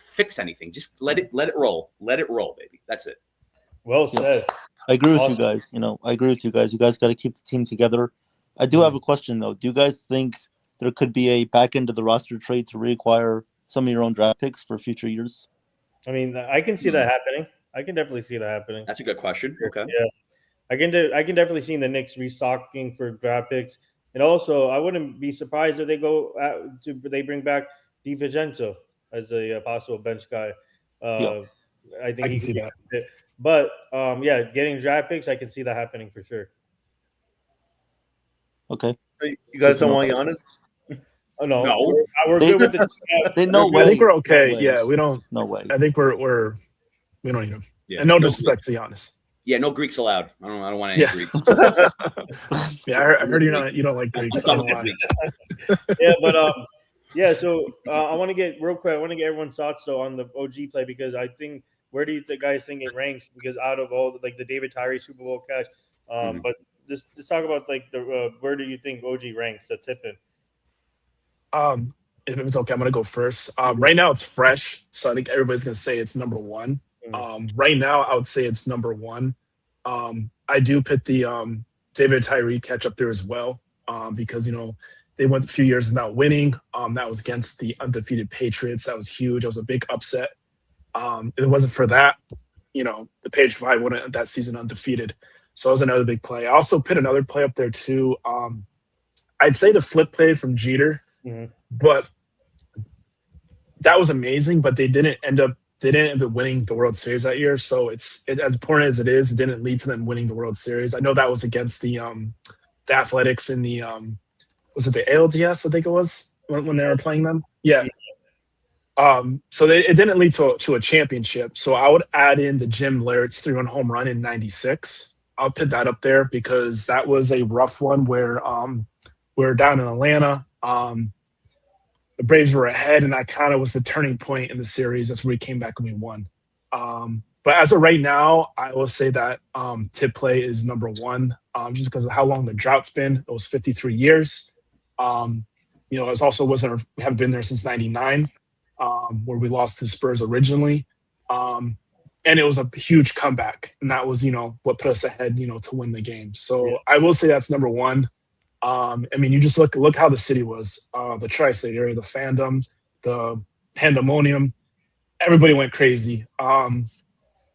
fix anything. Just let it roll. Let it roll, baby. That's it.
Well said.
I agree with you guys. I agree with you guys. You guys got to keep the team together. I do have a question though. Do you guys think there could be a back end of the roster trade to reacquire some of your own draft picks for future years?
I mean, I can see that happening. I can definitely see that happening.
That's a good question. Okay.
Yeah, I can definitely see the Knicks restocking for draft picks, and also I wouldn't be surprised if they bring back DiVincenzo as a possible bench guy. I think
I can see that.
But getting draft picks, I can see that happening for sure.
Okay.
You guys don't want Giannis?
Oh no. We're good with the.
I think we're okay. Yeah, we don't.
No way.
I think we don't need him. Yeah, and no disrespect to Giannis.
Yeah, no Greeks allowed. I don't want any Greeks.
Yeah, I heard you don't like Greeks.
So I want to get real quick. I want to get everyone's thoughts though on the OG play because I think where do you guys think it ranks? Because out of all like the David Tyree Super Bowl catch, but just talk about like the where do you think OG ranks the Tippin?
If it's okay, I'm gonna go first. Right now it's fresh, so I think everybody's gonna say it's number one. Right now, I would say it's number one. I do put the David Tyree catch up there as well, because they went a few years without winning. That was against the undefeated Patriots. That was huge. That was a big upset. If it wasn't for that, the Patriots probably wouldn't have that season undefeated. So that was another big play. I also put another play up there too. I'd say the flip play from Jeter, but that was amazing. But they didn't end up winning the World Series that year. So as important as it is, it didn't lead to them winning the World Series. I know that was against the Athletics in the was it the ALDS? I think it was when they were playing them. Yeah. So it didn't lead to a championship. So I would add in the Jim Leyrit's 3-run home run in '96. I'll put that up there because that was a rough one where we were down in Atlanta. The Braves were ahead, and that kind of was the turning point in the series. That's where we came back and we won. But as of right now, I will say that tip play is number one, just because of how long the drought's been. It was 53 years. It also we haven't been there since '99, where we lost to Spurs originally. And it was a huge comeback, and that was, what put us ahead, to win the game. So I will say that's number one. You just look how the city was, the tri-state area, the fandom, the pandemonium, everybody went crazy. I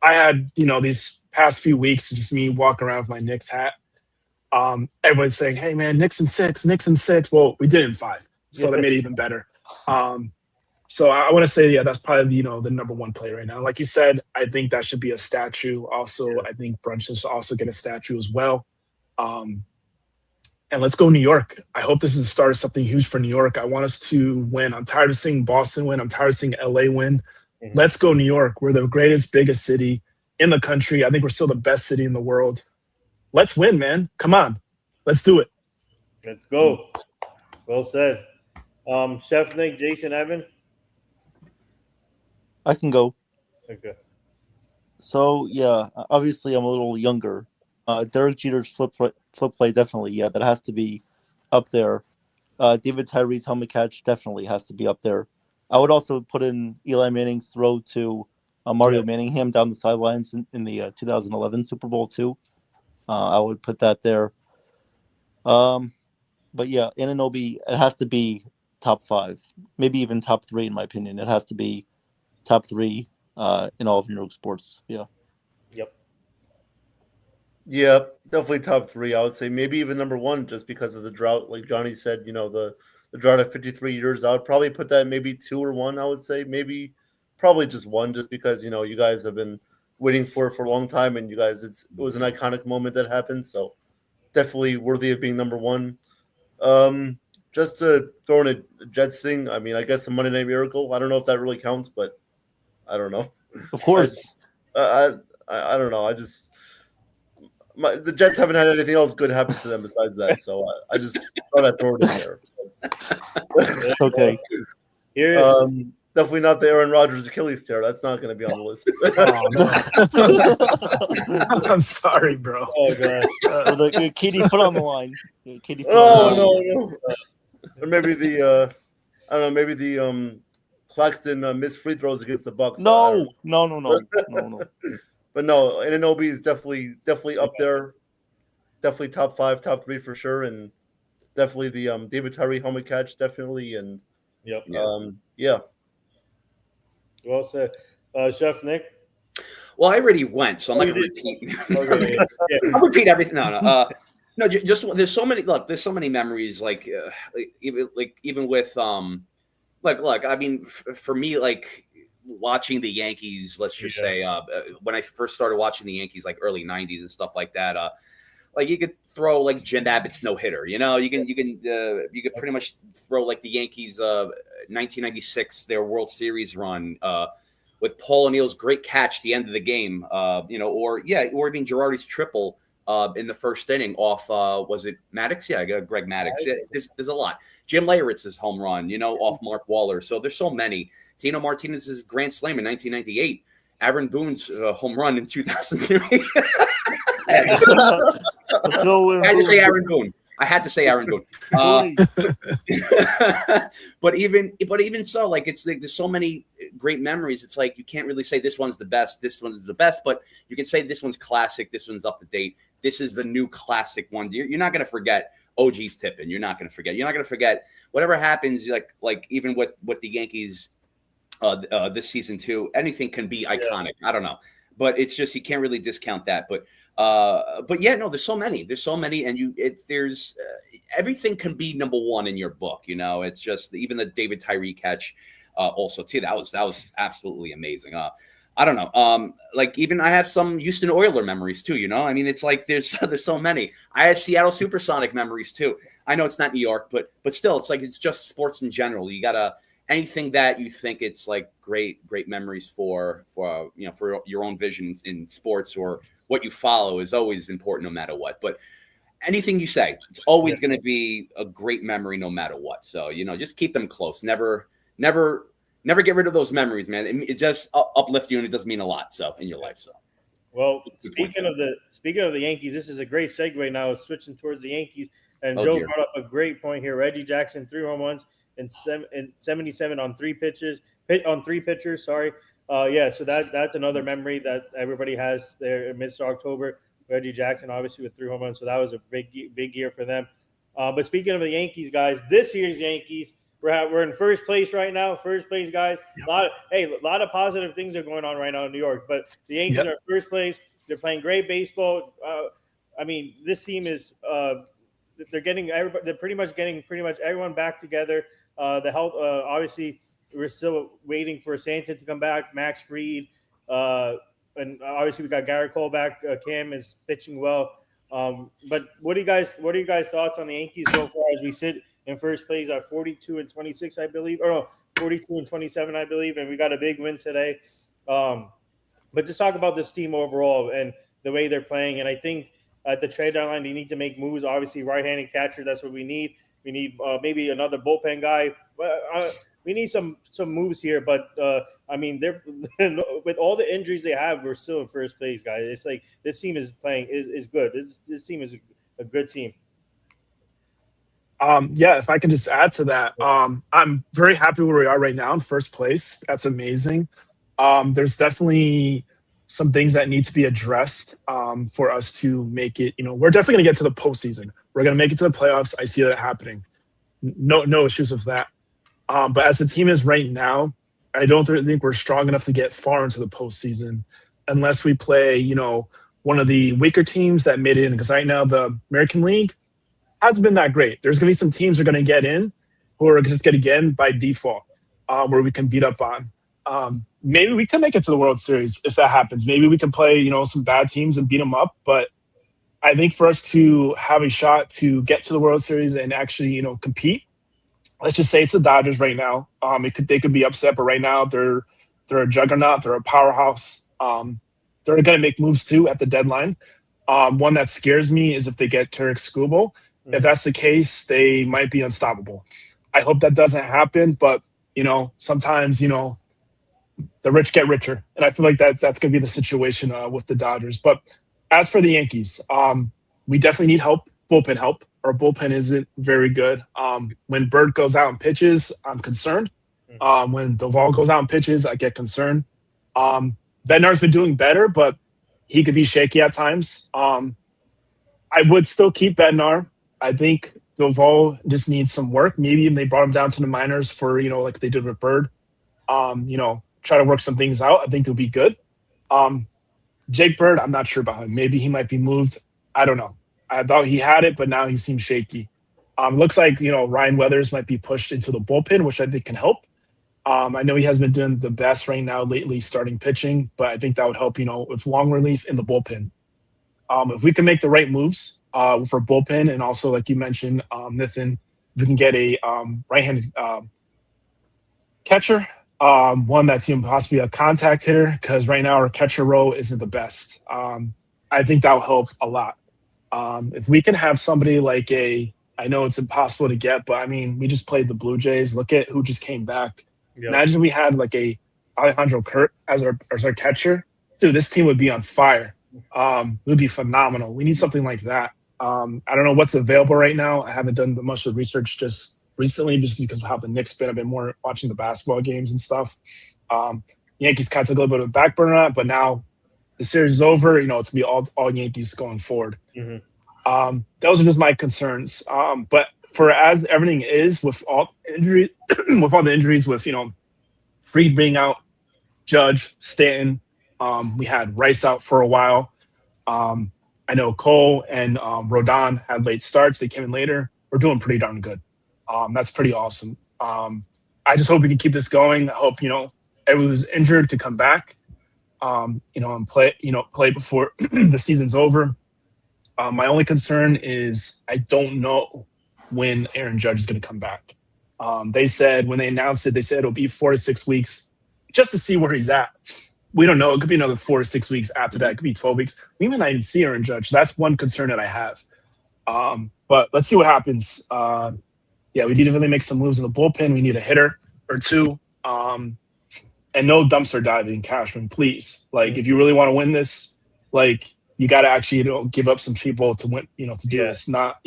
had, these past few weeks, just me walking around with my Knicks hat. Everybody's saying, hey man, Knicks in 6. Well, we did in 5. So that made it even better. So I want to say, that's probably, the number one play right now. Like you said, I think that should be a statue. Also, I think Brunson should also get a statue as well. And let's go New York. I hope this is the start of something huge for New York. I want us to win. I'm tired of seeing Boston win. I'm tired of seeing LA win. Let's go New York. We're the greatest, biggest city in the country. I think we're still the best city in the world. Let's win, man. Come on. Let's do it.
Let's go. Well said. Chef Nick, Jason, Evan?
I can go.
Okay.
So, obviously I'm a little younger. Derek Jeter's flip play, definitely, that has to be up there. David Tyree's helmet catch definitely has to be up there. I would also put in Eli Manning's throw to Mario Manningham down the sidelines in the 2011 Super Bowl too. I would put that there. But Anunoby, it has to be top 5, maybe even top 3 in my opinion. It has to be top 3 in all of New York sports. Yeah.
Yep.
Yeah, definitely top 3. I would say maybe even number 1 just because of the drought. Like Johnny said, the drought of 53 years. I would probably put that maybe 2 or 1. I would say probably just 1, just because you guys have been waiting for it for a long time, and you guys it was an iconic moment that happened. So definitely worthy of being number 1. Just to throw in a Jets thing. I mean, I guess the Monday Night Miracle. I don't know if that really counts, but I don't know.
Of course.
I don't know. The Jets haven't had anything else good happen to them besides that, so I just thought I'd throw it in there.
Okay.
Definitely not the Aaron Rodgers Achilles tear. That's not going to be on the list.
Oh, no. I'm sorry, bro.
Oh god.
The Katie foot on the line.
No. Or maybe the I don't know. Maybe the Claxton missed free throws against the Bucks.
No.
But no, Anunoby is definitely up there. Definitely top 5, top 3 for sure, and definitely the David Tyree helmet catch, definitely, and yeah.
Well said. Chef Nick?
Well, I already went, so I'm not going to repeat. I'll repeat everything. No, just there's so many memories. Even with I mean, for me, watching the Yankees. Let's just say when I first started watching the Yankees, early '90s and stuff like that. You could throw Jim Abbott's no hitter. You could pretty much throw the Yankees 1996 their World Series run with Paul O'Neill's great catch at the end of the game. Or even Girardi's triple in the first inning off was it Maddox? Yeah, Greg Maddox.
Right.
There's a lot. Jim Leyritz's home run, off Mark Waller. So there's so many. Tino Martinez's grand slam in 1998. Aaron Boone's home run in 2003.
I
had to say Aaron Boone. I had to say Aaron Boone. But even so, like it's like there's so many great memories. It's like you can't really say this one's the best, this one's the best, but you can say this one's classic, this one's up to date. This is the new classic one. You're not going to forget OG's tipping. You're not going to forget. You're not going to forget whatever happens. Like even with the Yankees this season too. Anything can be iconic. I don't know, but it's just you can't really discount that. But yeah, no, there's so many, and there's everything can be number one in your book. You know, it's just even the David Tyree catch, also too. That was absolutely amazing. I don't know. Like even I have some Houston Oiler memories too. You know, I mean, it's like there's so many. I have Seattle Supersonic memories too. I know it's not New York, but still, it's like it's just sports in general. You gotta anything that you think it's like great memories for your own vision in sports or what you follow is always important no matter what. But anything you say, it's always going to be a great memory no matter what. So, just keep them close. Never get rid of those memories, man. It just uplifts you and it does mean a lot. So in your life. So,
well, speaking of the Yankees, this is a great segue now switching towards the Yankees. And Joe brought up a great point here. Reggie Jackson, 3 home runs and 77 on 3 pitchers. Sorry. So that's another memory that everybody has there in Mr. October. Reggie Jackson, obviously, with 3 home runs. So that was a big year for them. But speaking of the Yankees, guys, this year's Yankees, we're in first place right now. First place, guys. A lot of positive things are going on right now in New York. But the Yankees are first place. They're playing great baseball. I mean, this team is they're pretty much getting everyone back together. The health, obviously, we're still waiting for Santa to come back, Max Fried, and obviously we got Garrett Cole back. Cam is pitching well. But what are you guys' thoughts on the Yankees so far as we sit in first place at 42-26, I believe, or no, 42-27, I believe, and we got a big win today. But just talk about this team overall and the way they're playing. And I think at the trade deadline, they need to make moves. Obviously, right-handed catcher, that's what we need. We need maybe another bullpen guy. We need some moves here, but I mean, they're with all the injuries they have, we're still in first place, guys. It's like this team is playing is good. This team is a good team.
If I can just add to that, I'm very happy where we are right now in first place. That's amazing. There's definitely some things that need to be addressed for us to make it. We're definitely going to get to the postseason. We're going to make it to the playoffs. I see that happening. No issues with that. But as the team is right now, I don't think we're strong enough to get far into the postseason unless we play, one of the weaker teams that made it in. Because right now the American League hasn't been that great. There's going to be some teams that are going to get in who are just going to get in by default, where we can beat up on. Maybe we can make it to the World Series if that happens. Maybe we can play, some bad teams and beat them up. But I think for us to have a shot to get to the World Series and actually, compete, let's just say it's the Dodgers right now. They could be upset, but right now they're a juggernaut. They're a powerhouse. They're going to make moves too at the deadline. One that scares me is if they get Tarek Skubal. If that's the case, they might be unstoppable. I hope that doesn't happen, but sometimes the rich get richer, and I feel like that's going to be the situation with the Dodgers. But as for the Yankees, we definitely need bullpen help. Our bullpen isn't very good. When Bird goes out and pitches, I'm concerned. When Duvall goes out and pitches, I get concerned. Bednar's been doing better, but he could be shaky at times. I would still keep Bednar. I think Duvall just needs some work. Maybe they brought him down to the minors for, like they did with Bird. Try to work some things out. I think it'll be good. Jake Bird, I'm not sure about him. Maybe he might be moved. I don't know. I thought he had it, but now he seems shaky. Looks like, Ryan Weathers might be pushed into the bullpen, which I think can help. I know he has been doing the best right now lately starting pitching, but I think that would help, with long relief in the bullpen. If we can make the right moves for bullpen and also, like you mentioned, Nathan, if we can get a right-handed catcher, one that's possibly a contact hitter, because right now our catcher row isn't the best. I think that will help a lot. If we can have somebody like I know it's impossible to get, but I mean, we just played the Blue Jays. Look at who just came back. Yep. Imagine we had like a Alejandro Kurt as our catcher, dude, this team would be on fire. It would be phenomenal. We need something like that. I don't know what's available right now. I haven't done much of research just recently, just because of how the Knicks been. I've been more watching the basketball games and stuff. Yankees kind of took a little bit of a back burner on it, but now the series is over. It's gonna be all Yankees going forward. Those are just my concerns. But for as everything is with all injury, with all the injuries, with Freed being out, Judge, Stanton, we had Rice out for a while. I know Cole and Rodon had late starts. They came in later. We're doing pretty darn good. That's pretty awesome. I just hope we can keep this going. I hope everyone who's injured could come back. And play before the season's over. My only concern is I don't know when Aaron Judge is going to come back. They said when they announced it, they said it'll be 4 to 6 weeks just to see where he's at. We don't know. It could be another 4 to 6 weeks after that. It could be 12 weeks. We may not even see Aaron Judge. That's one concern that I have. But let's see what happens. We need to really make some moves in the bullpen. We need a hitter or two. And no dumpster diving, Cashman, please. Like, if you really want to win this, you got to actually give up some people to win, to do this. Not,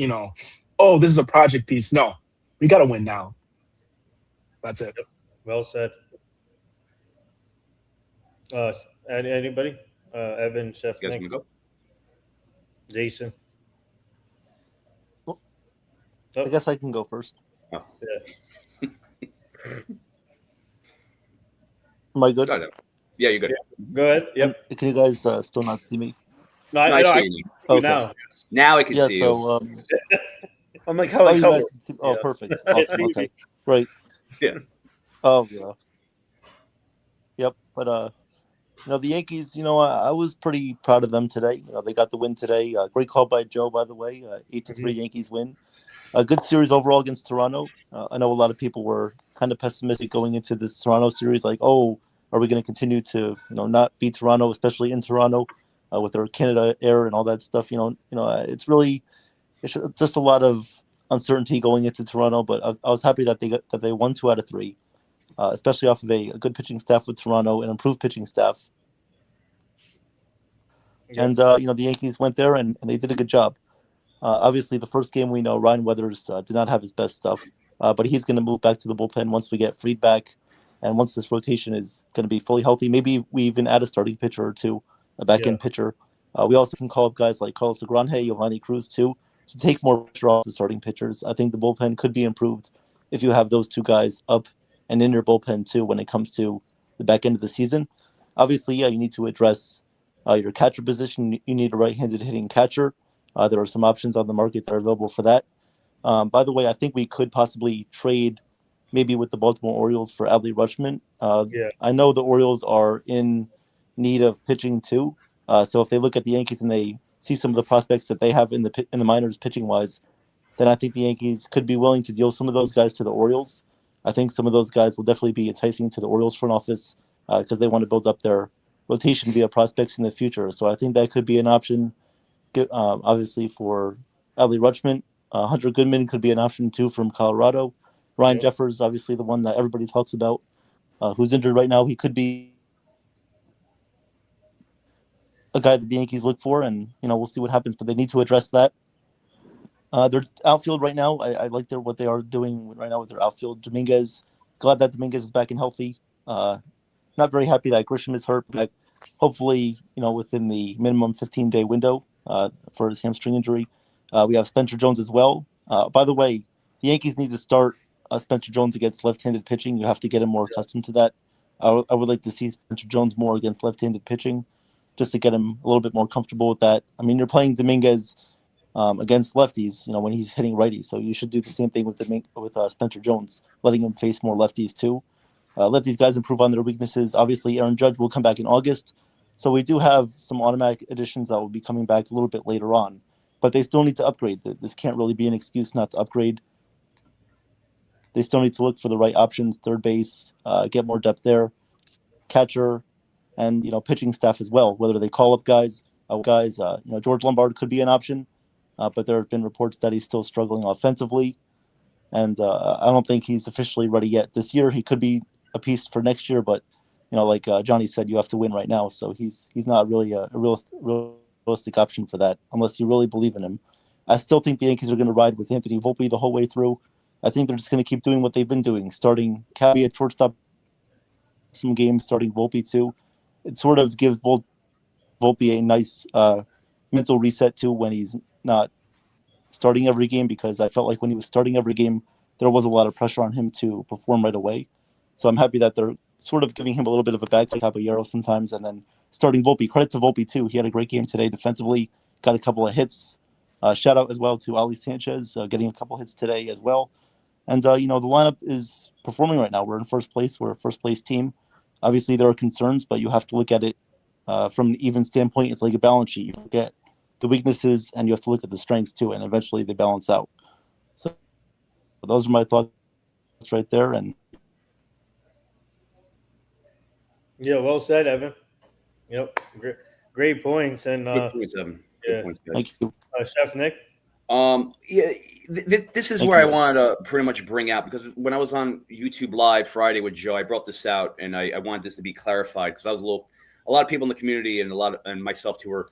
oh, this is a project piece. No, we got to win now. That's it.
Well said. Anybody? Evan, Chef Nick, Jason.
I guess I can go first.
Oh.
Yeah.
Am I good?
Yeah, you're good.
Yeah. Go ahead. Yep.
Can you guys still not see me?
No, I see you.
Okay.
Now I can see
you.
I'm like, how?
You guys can see, perfect. Awesome. Okay. Great.
Yeah.
Oh, yeah. Yep. But, the Yankees, I was pretty proud of them today. They got the win today. Great call by Joe, by the way. 8-3 Yankees win. A good series overall against Toronto. I know a lot of people were kind of pessimistic going into this Toronto series, like, oh, are we going to continue to, not beat Toronto, especially in Toronto, with their Canada air and all that stuff. It's just a lot of uncertainty going into Toronto. But I was happy that they won 2 out of 3, especially off of a good pitching staff with Toronto and improved pitching staff. Yeah. And the Yankees went there and they did a good job. Obviously, the first game we know Ryan Weathers did not have his best stuff, but he's going to move back to the bullpen once we get Freed back, and once this rotation is going to be fully healthy. Maybe we even add a starting pitcher or two, a back-end pitcher. We also can call up guys like Carlos Agranje, Giovanni Cruz too, to take more pressure off the starting pitchers. I think the bullpen could be improved if you have those two guys up and in your bullpen too when it comes to the back end of the season. Obviously, you need to address your catcher position. You need a right-handed hitting catcher. There are some options on the market that are available for that. By the way, I think we could possibly trade maybe with the Baltimore Orioles for Adley Rutschman. I know the Orioles are in need of pitching too. So if they look at the Yankees and they see some of the prospects that they have in the minors pitching wise, then I think the Yankees could be willing to deal some of those guys to the Orioles. I think some of those guys will definitely be enticing to the Orioles front office because they want to build up their rotation via prospects in the future. So I think that could be an option. Obviously for Adley Rutschman. Hunter Goodman could be an option too from Colorado. Ryan Jeffers, obviously the one that everybody talks about, who's injured right now. He could be a guy that the Yankees look for, and we'll see what happens. But they need to address that. Their outfield right now, I like what they are doing right now with their outfield. Dominguez, glad that Dominguez is back and healthy. Not very happy that Grisham is hurt, but hopefully within the minimum 15-day window. For his hamstring injury. We have Spencer Jones as well. By the way, the Yankees need to start Spencer Jones against left-handed pitching. You have to get him more accustomed to that. I would like to see Spencer Jones more against left-handed pitching just to get him a little bit more comfortable with that. I mean, you're playing Dominguez against lefties, when he's hitting righties. So you should do the same thing with Spencer Jones, letting him face more lefties too. Let these guys improve on their weaknesses. Obviously, Aaron Judge will come back in August. So we do have some automatic additions that will be coming back a little bit later on, but they still need to upgrade. This can't really be an excuse not to upgrade. They still need to look for the right options, third base, get more depth there, catcher, and pitching staff as well. Whether they call up guys, George Lombard could be an option, but there have been reports that he's still struggling offensively, and I don't think he's officially ready yet. This year he could be a piece for next year, but like Johnny said, you have to win right now. So he's not really a realistic option for that unless you really believe in him. I still think the Yankees are going to ride with Anthony Volpe the whole way through. I think they're just going to keep doing what they've been doing, starting Cabby at shortstop some games, starting Volpe too. It sort of gives Volpe a nice mental reset too when he's not starting every game, because I felt like when he was starting every game, there was a lot of pressure on him to perform right away. So I'm happy that they're sort of giving him a little bit of a bag like Caballero sometimes, and then starting Volpe. Credit to Volpe too. He had a great game today defensively, got a couple of hits. Shout out as well to Ali Sanchez, getting a couple hits today as well. And, the lineup is performing right now. We're in first place. We're a first place team. Obviously, there are concerns, but you have to look at it from an even standpoint. It's like a balance sheet. You look at the weaknesses and you have to look at the strengths too, and eventually they balance out. So those are my thoughts right there. And
yeah, well said, Evan. Yep, great points. And
Good points, Evan. Good points, guys.
thank you.
Chef Nick.
Yeah, this is where I wanted to pretty much bring out, because when I was on YouTube Live Friday with Joe, I brought this out, and I wanted this to be clarified, because I was a lot of people in the community and myself too were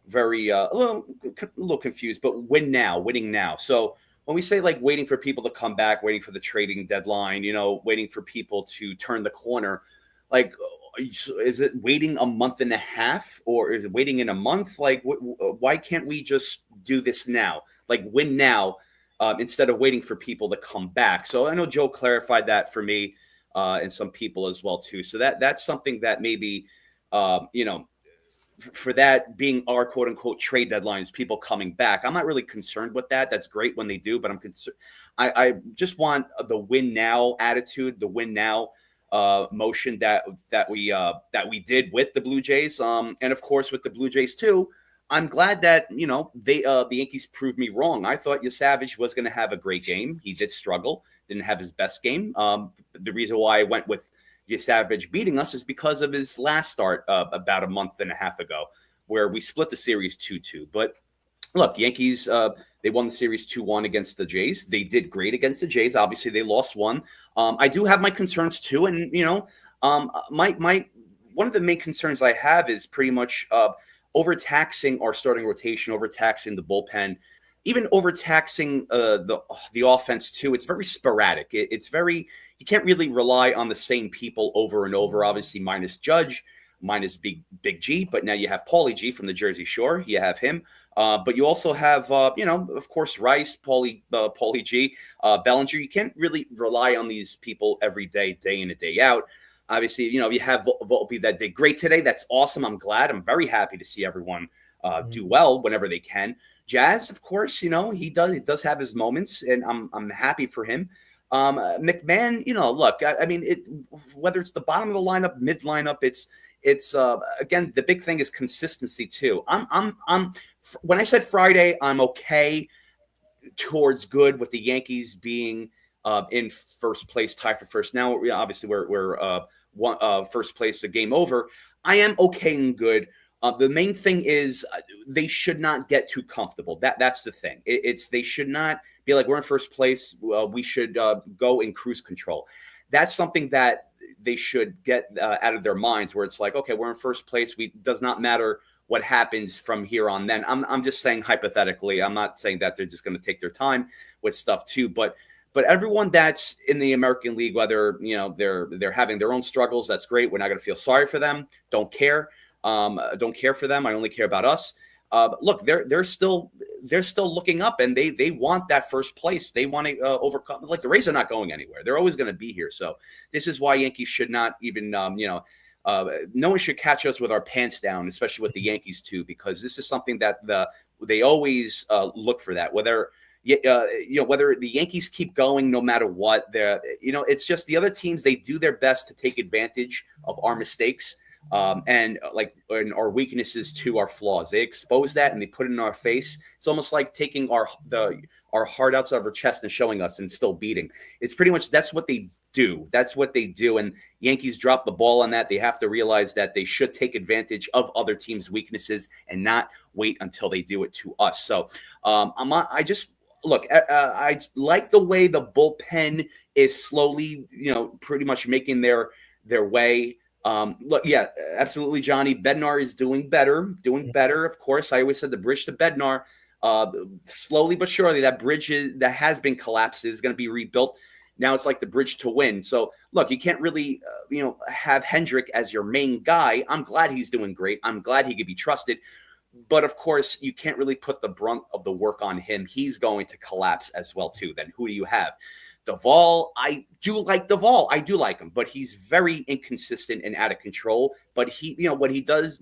very a little confused. But winning now. So when we say like waiting for people to come back, waiting for the trading deadline, waiting for people to turn the corner, like, is it waiting a month and a half, or is it waiting in a month? Like, why can't we just do this now? Like, win now, instead of waiting for people to come back. So I know Joe clarified that for me, and some people as well too. So that's something that maybe, for that being our quote unquote trade deadlines, people coming back, I'm not really concerned with that. That's great when they do, but I'm concerned. I just want the win now attitude, the win now motion that we did with the Blue Jays, and of course with the Blue Jays too. I'm glad that the Yankees proved me wrong. I thought Savage was going to have a great game. He did struggle, didn't have his best game. The reason why I went with Savage beating us is because of his last start about a month and a half ago, where we split the series 2-2. But look, Yankees, they won the series 2-1 against the Jays. They did great against the Jays. Obviously, they lost one. I do have my concerns too, and my one of the main concerns I have is pretty much overtaxing our starting rotation, overtaxing the bullpen, even overtaxing the offense too. It's very sporadic. It's very, you can't really rely on the same people over and over. Obviously, minus Judge, minus Big G, but now you have Paulie G from the Jersey Shore. You have him. But you also have, of course, Rice, Paulie G, Bellinger. You can't really rely on these people every day, day in and day out. Obviously, you have Volpe that did great today. That's awesome. I'm glad. I'm very happy to see everyone do well whenever they can. Jazz, of course, he does have his moments, and I'm happy for him. McMahon, look, I mean, whether it's the bottom of the lineup, mid lineup, it's again, the big thing is consistency too. When I said Friday, I'm okay towards good with the Yankees being in first place, tie for first. Now, obviously, we're first place, a game over. I am okay and good. The main thing is they should not get too comfortable. That's the thing. They should not be like, we're in first place. We should go in cruise control. That's something that they should get out of their minds, where it's like, okay, we're in first place. Does not matter what happens from here on. Then I'm just saying hypothetically. I'm not saying that they're just going to take their time with stuff too, but everyone that's in the American League, whether they're having their own struggles, that's great. We're not going to feel sorry for them. Don't care. Don't care for them. I only care about us. Look, they're still looking up, and they want that first place. They want to overcome. Like, the Rays are not going anywhere. They're always going to be here. So this is why Yankees should not even no one should catch us with our pants down, especially with the Yankees too, because this is something that they always look for that. Whether whether the Yankees keep going no matter what, it's just the other teams, they do their best to take advantage of our mistakes. And our weaknesses to our flaws. They expose that and they put it in our face. It's almost like taking our heart outside of our chest and showing us and still beating. It's pretty much, that's what they do. That's what they do. And Yankees drop the ball on that. They have to realize that they should take advantage of other teams' weaknesses and not wait until they do it to us. So I like the way the bullpen is slowly, pretty much making their way Look, yeah, absolutely, Johnny. Bednar is doing better. Of course, I always said the bridge to Bednar, slowly but surely, that bridge that has been collapsed is going to be rebuilt. Now it's like the bridge to win. So look, you can't really, have Hendrick as your main guy. I'm glad he's doing great. I'm glad he could be trusted. But of course, you can't really put the brunt of the work on him. He's going to collapse as well too. Then who do you have? Duvall, I do like Duvall. I do like him, but he's very inconsistent and out of control. But when he does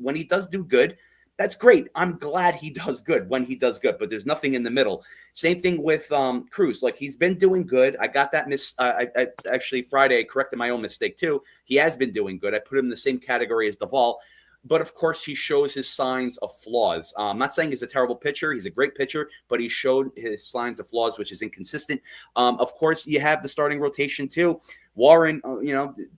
do good, that's great. I'm glad he does good when he does good, but there's nothing in the middle. Same thing with Cruz. Like, he's been doing good. I got that I actually Friday I corrected my own mistake too. He has been doing good. I put him in the same category as Duvall. But of course, he shows his signs of flaws. I'm not saying he's a terrible pitcher. He's a great pitcher, but he showed his signs of flaws, which is inconsistent. Of course, you have the starting rotation too. Warren,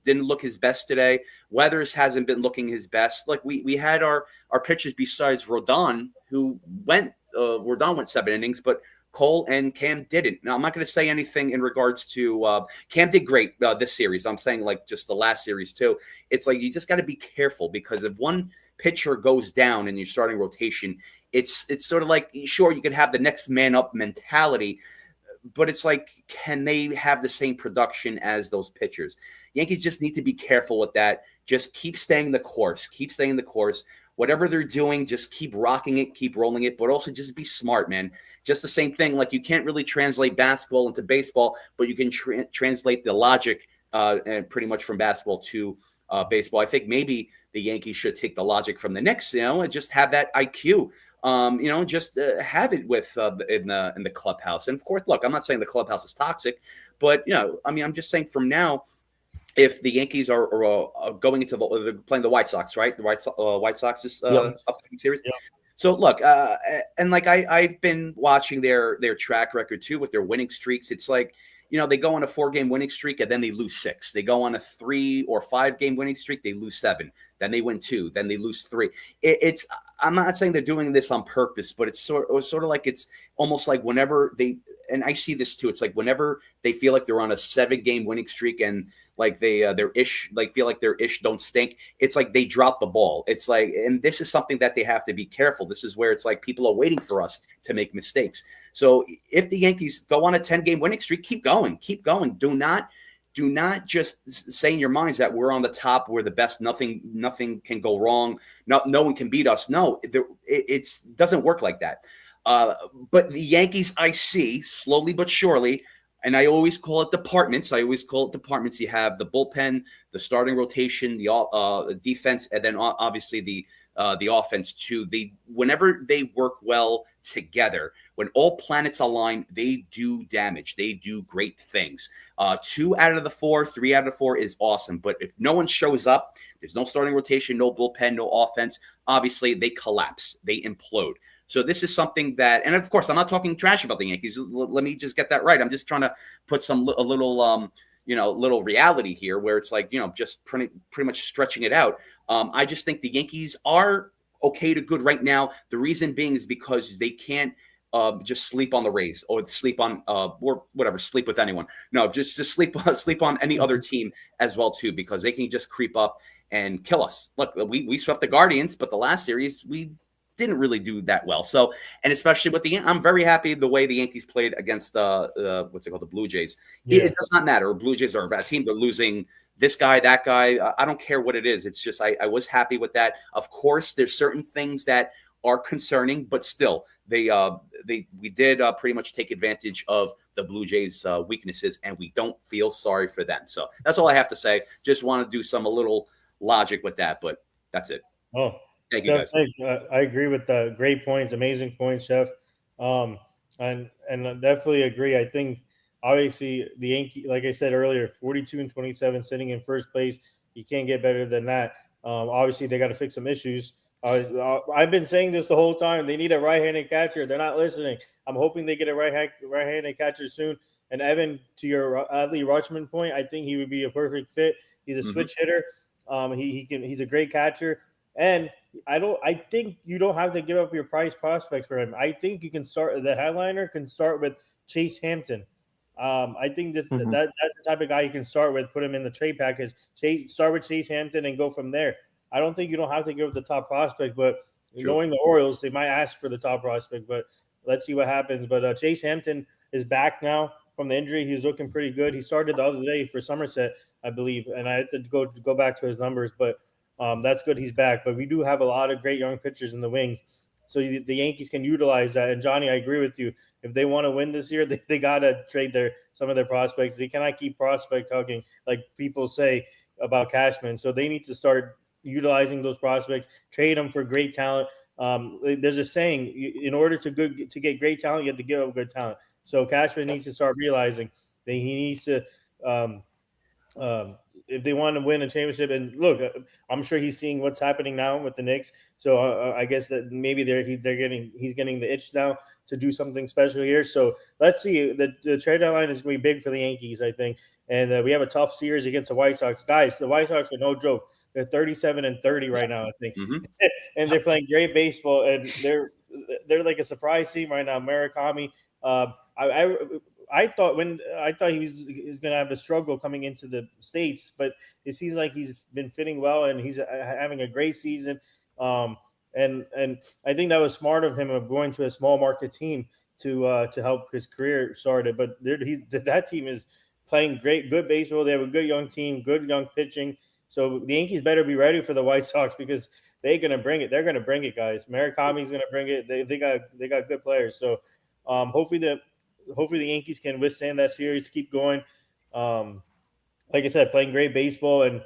didn't look his best today. Weathers hasn't been looking his best. Like, we had our pitchers besides Rodon, who went 7 innings, but Cole and Cam didn't. Now, I'm not going to say anything in regards to Cam did great this series. I'm saying, like, just the last series too. It's like, you just got to be careful, because if one pitcher goes down in your starting rotation, it's sort of like, sure, you could have the next man up mentality, but it's like, can they have the same production as those pitchers? Yankees just need to be careful with that. Just keep staying the course. Whatever they're doing, just keep rocking it, keep rolling it, but also just be smart, man. Just the same thing. Like, you can't really translate basketball into baseball, but you can translate the logic and pretty much from basketball to baseball. I think maybe the Yankees should take the logic from the Knicks, and just have that IQ. Just have it with in the clubhouse. And of course, look, I'm not saying the clubhouse is toxic, but I'm just saying, from now, if the Yankees are going into playing the White Sox, right? The White Sox this upcoming series.
Yeah.
So look, and like I've been watching their track record too with their winning streaks. It's like, they go on a 4-game winning streak and then they lose 6. They go on a 3 or 5-game winning streak, they lose 7. Then they win 2. Then they lose 3. I'm not saying they're doing this on purpose, but it's sort of like, it's almost like whenever they, and I see this too, it's like whenever they feel like they're on a 7-game winning streak and like they're ish, like feel like their ish don't stink, it's like they drop the ball. It's like, and this is something that they have to be careful. This is where it's like people are waiting for us to make mistakes. So if the Yankees go on a 10-game winning streak, keep going. Do not just say in your minds that we're on the top, we're the best, nothing can go wrong, no one can beat us. No, it doesn't work like that. But the Yankees, I see slowly but surely, and I always call it departments. You have the bullpen, the starting rotation, the defense, and then obviously the offense too. Whenever they work well together, when all planets align, they do damage. They do great things. 2 out of the 4, 3 out of 4 is awesome. But if no one shows up, there's no starting rotation, no bullpen, no offense, obviously they collapse. They implode. So this is something that, and of course, I'm not talking trash about the Yankees. Let me just get that right. I'm just trying to put a little reality here, where it's like, just pretty much stretching it out. I just think the Yankees are okay to good right now. The reason being is because they can't just sleep on the Rays or sleep on or whatever, sleep with anyone. No, just sleep on any other team as well too, because they can just creep up and kill us. Look, we swept the Guardians, but the last series we didn't really do that well. So, and especially with I'm very happy the way the Yankees played against the Blue Jays. Yeah. It does not matter. Blue Jays are a bad team. They're losing this guy, that guy. I don't care what it is. It's just I was happy with that. Of course, there's certain things that are concerning, but still, we did pretty much take advantage of the Blue Jays' weaknesses, and we don't feel sorry for them. So that's all I have to say. Just want to do a little logic with that, but that's it.
Oh.
Thank you, guys.
I agree with the great points, amazing points, Chef. And I definitely agree. I think obviously the Yankee, like I said earlier, 42-27, sitting in first place. You can't get better than that. Obviously they got to fix some issues. I've been saying this the whole time. They need a right-handed catcher. They're not listening. I'm hoping they get a right-handed catcher soon. And Evan, to your Adley Rutschman point, I think he would be a perfect fit. He's a switch hitter. He's a great catcher. And I think you don't have to give up your prize prospects for him. I think you can start, the headliner can start with Chase Hampton. I think
Mhm.
that's the type of guy you can start with. Put him in the trade package. Start with Chase Hampton and go from there. I don't think you don't have to give the top prospect, but knowing the Orioles, they might ask for the top prospect. But let's see what happens. But Chase Hampton is back now from the injury. He's looking pretty good. He started the other day for Somerset, I believe, and I had to go back to his numbers, but that's good. He's back. But we do have a lot of great young pitchers in the wings, so the Yankees can utilize that. And Johnny, I agree with you. If they want to win this year, they gotta trade some of their prospects. They cannot keep prospect hugging like people say about Cashman. So they need to start utilizing those prospects, trade them for great talent. There's a saying: in order to get great talent, you have to give up good talent. So Cashman needs to start realizing that he needs to. Um, if they want to win a championship, and look, I'm sure he's seeing what's happening now with the Knicks. So I guess that maybe he's getting the itch now to do something special here. So let's see. The trade deadline is going to be big for the Yankees, I think, and we have a tough series against the White Sox. Guys, the White Sox are no joke. They're 37-30 right now, I think, and they're playing great baseball, and they're like a surprise team right now. Murakami. I I thought he was going to have a struggle coming into the States, but it seems like he's been fitting well and he's having a great season. Um, and I think that was smart of him of going to a small market team to help his career started. But that team is playing good baseball. They have a good young team, good young pitching. So the Yankees better be ready for the White Sox because they're going to bring it. They're going to bring it, guys. Murakami's going to bring it. They got good players. So hopefully the Yankees can withstand that series, keep going. Um, like I said, playing great baseball, and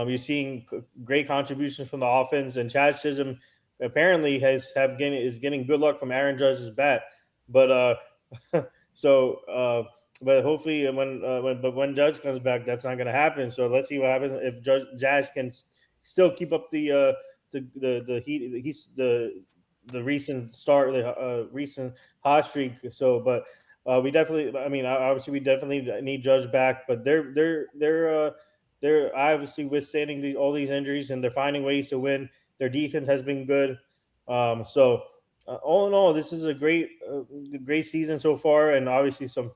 you're seeing great contributions from the offense. And Chaz Chisholm apparently is getting good luck from Aaron Judge's bat, but so but hopefully when Judge comes back, that's not going to happen. So let's see what happens if Jazz can still keep up the heat. He's the recent start, the recent hot streak. So, but we definitely, I mean, obviously, we definitely need Judge back, but they're obviously withstanding all these injuries and they're finding ways to win. Their defense has been good. So all in all, this is a great season so far, and obviously some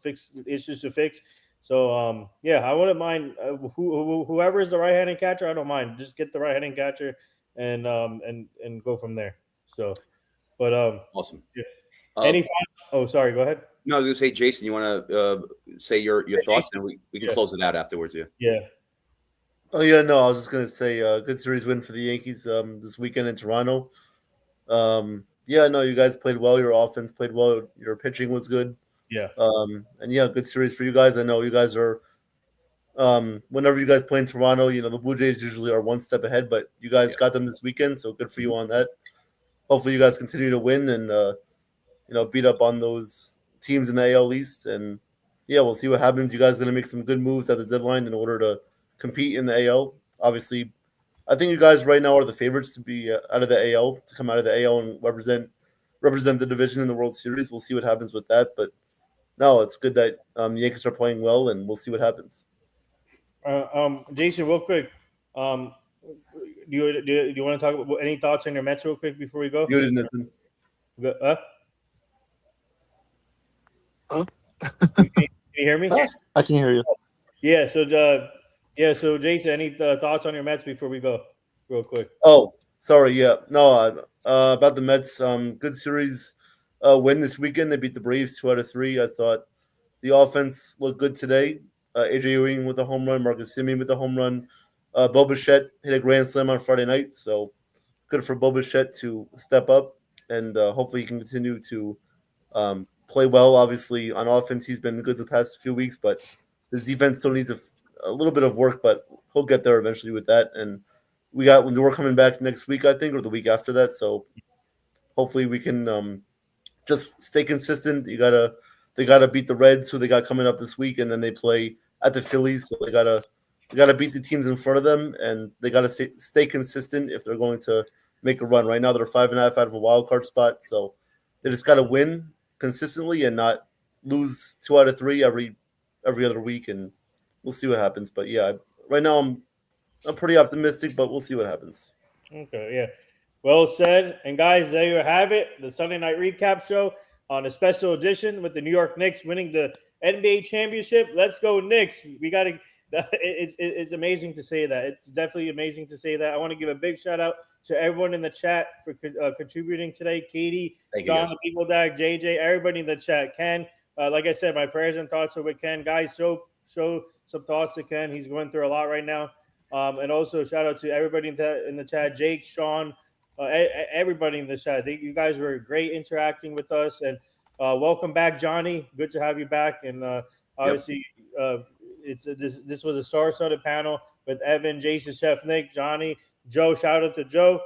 issues to fix. So yeah, I wouldn't mind whoever is the right-handed catcher. I don't mind. Just get the right-handed catcher and go from there. So, but
Awesome.
Yeah. Any? Oh, sorry. Go ahead.
No, I was gonna say, Jason, you want to say your thoughts, and we can close it out afterwards. Yeah.
Yeah.
Oh yeah, no, I was just gonna say, good series win for the Yankees this weekend in Toronto. Yeah, no, you guys played well. Your offense played well. Your pitching was good.
Yeah.
And yeah, good series for you guys. I know you guys are. Whenever you guys play in Toronto, you know the Blue Jays usually are one step ahead, but you guys got them this weekend, so good for you on that. Hopefully, you guys continue to win and beat up on those teams in the AL East. And yeah, we'll see what happens. You guys are going to make some good moves at the deadline in order to compete in the AL. Obviously, I think you guys right now are the favorites to be out of the AL, to come out of the AL and represent the division in the World Series. We'll see what happens with that. But no, it's good that the Yankees are playing well, and we'll see what happens.
Jason, real quick, do you want to talk about any thoughts on your Mets real quick before we go?
You didn't.
Can you hear me?
I can hear you.
Yeah. So, So, Jason, any thoughts on your Mets before we go, real quick?
Oh, sorry. Yeah. No. About the Mets. Good series win this weekend. They beat the Braves 2 out of 3. I thought the offense looked good today. AJ Ewing with a home run. Marcus Semien with a home run. Bo Bichette hit a grand slam on Friday night. So good for Bo Bichette to step up, and hopefully he can continue to play well. Obviously, on offense, he's been good the past few weeks, but his defense still needs a little bit of work, but he'll get there eventually with that. And we're coming back next week, I think, or the week after that. So hopefully we can just stay consistent. They gotta beat the Reds, who they got coming up this week, and then they play at the Phillies. So they gotta beat the teams in front of them, and they gotta stay consistent if they're going to make a run. Right now, they're 5.5 out of a wild card spot, so they just gotta win consistently and not lose 2 out of 3 every other week, and we'll see what happens. But yeah, right now I'm pretty optimistic, but we'll see what happens.
Okay, yeah. Well said. And guys, there you have it. The Sunday night recap show on a special edition with the New York Knicks winning the NBA championship. Let's go Knicks. We got to. It's amazing to say that. It's definitely amazing to say that. I want to give a big shout out to everyone in the chat for contributing today. Katie, John, the People Dag, JJ, everybody in the chat. Ken, like I said, my prayers and thoughts are with Ken. Guys, show some thoughts to Ken. He's going through a lot right now. And also shout out to everybody in the chat. Jake, Sean, everybody in the chat. You guys were great interacting with us. And welcome back, Johnny. Good to have you back. And obviously, this was a star-studded panel with Evan, Jason, Chef Nick, Johnny, Joe. Shout out to Joe.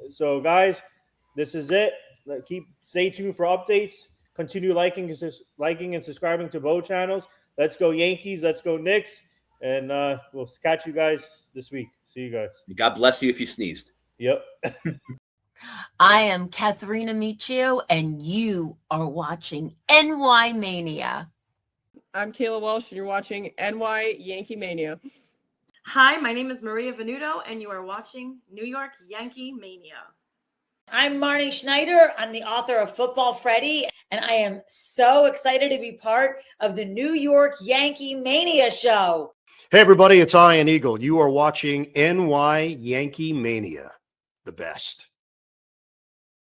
So guys, this is it. Stay tuned for updates. Continue liking and subscribing to both channels. Let's go Yankees. Let's go Knicks. And we'll catch you guys this week. See you guys.
God bless you if you sneezed.
Yep.
I am Katharina Michio, and you are watching NY Mania.
I'm Kayla Welsh, and you're watching NY Yankee Mania.
Hi, my name is Maria Venuto, and you are watching New York Yankee Mania.
I'm Marnie Schneider. I'm the author of Football Freddy, and I am so excited to be part of the New York Yankee Mania show.
Hey, everybody, it's Ian Eagle. You are watching NY Yankee Mania, the best.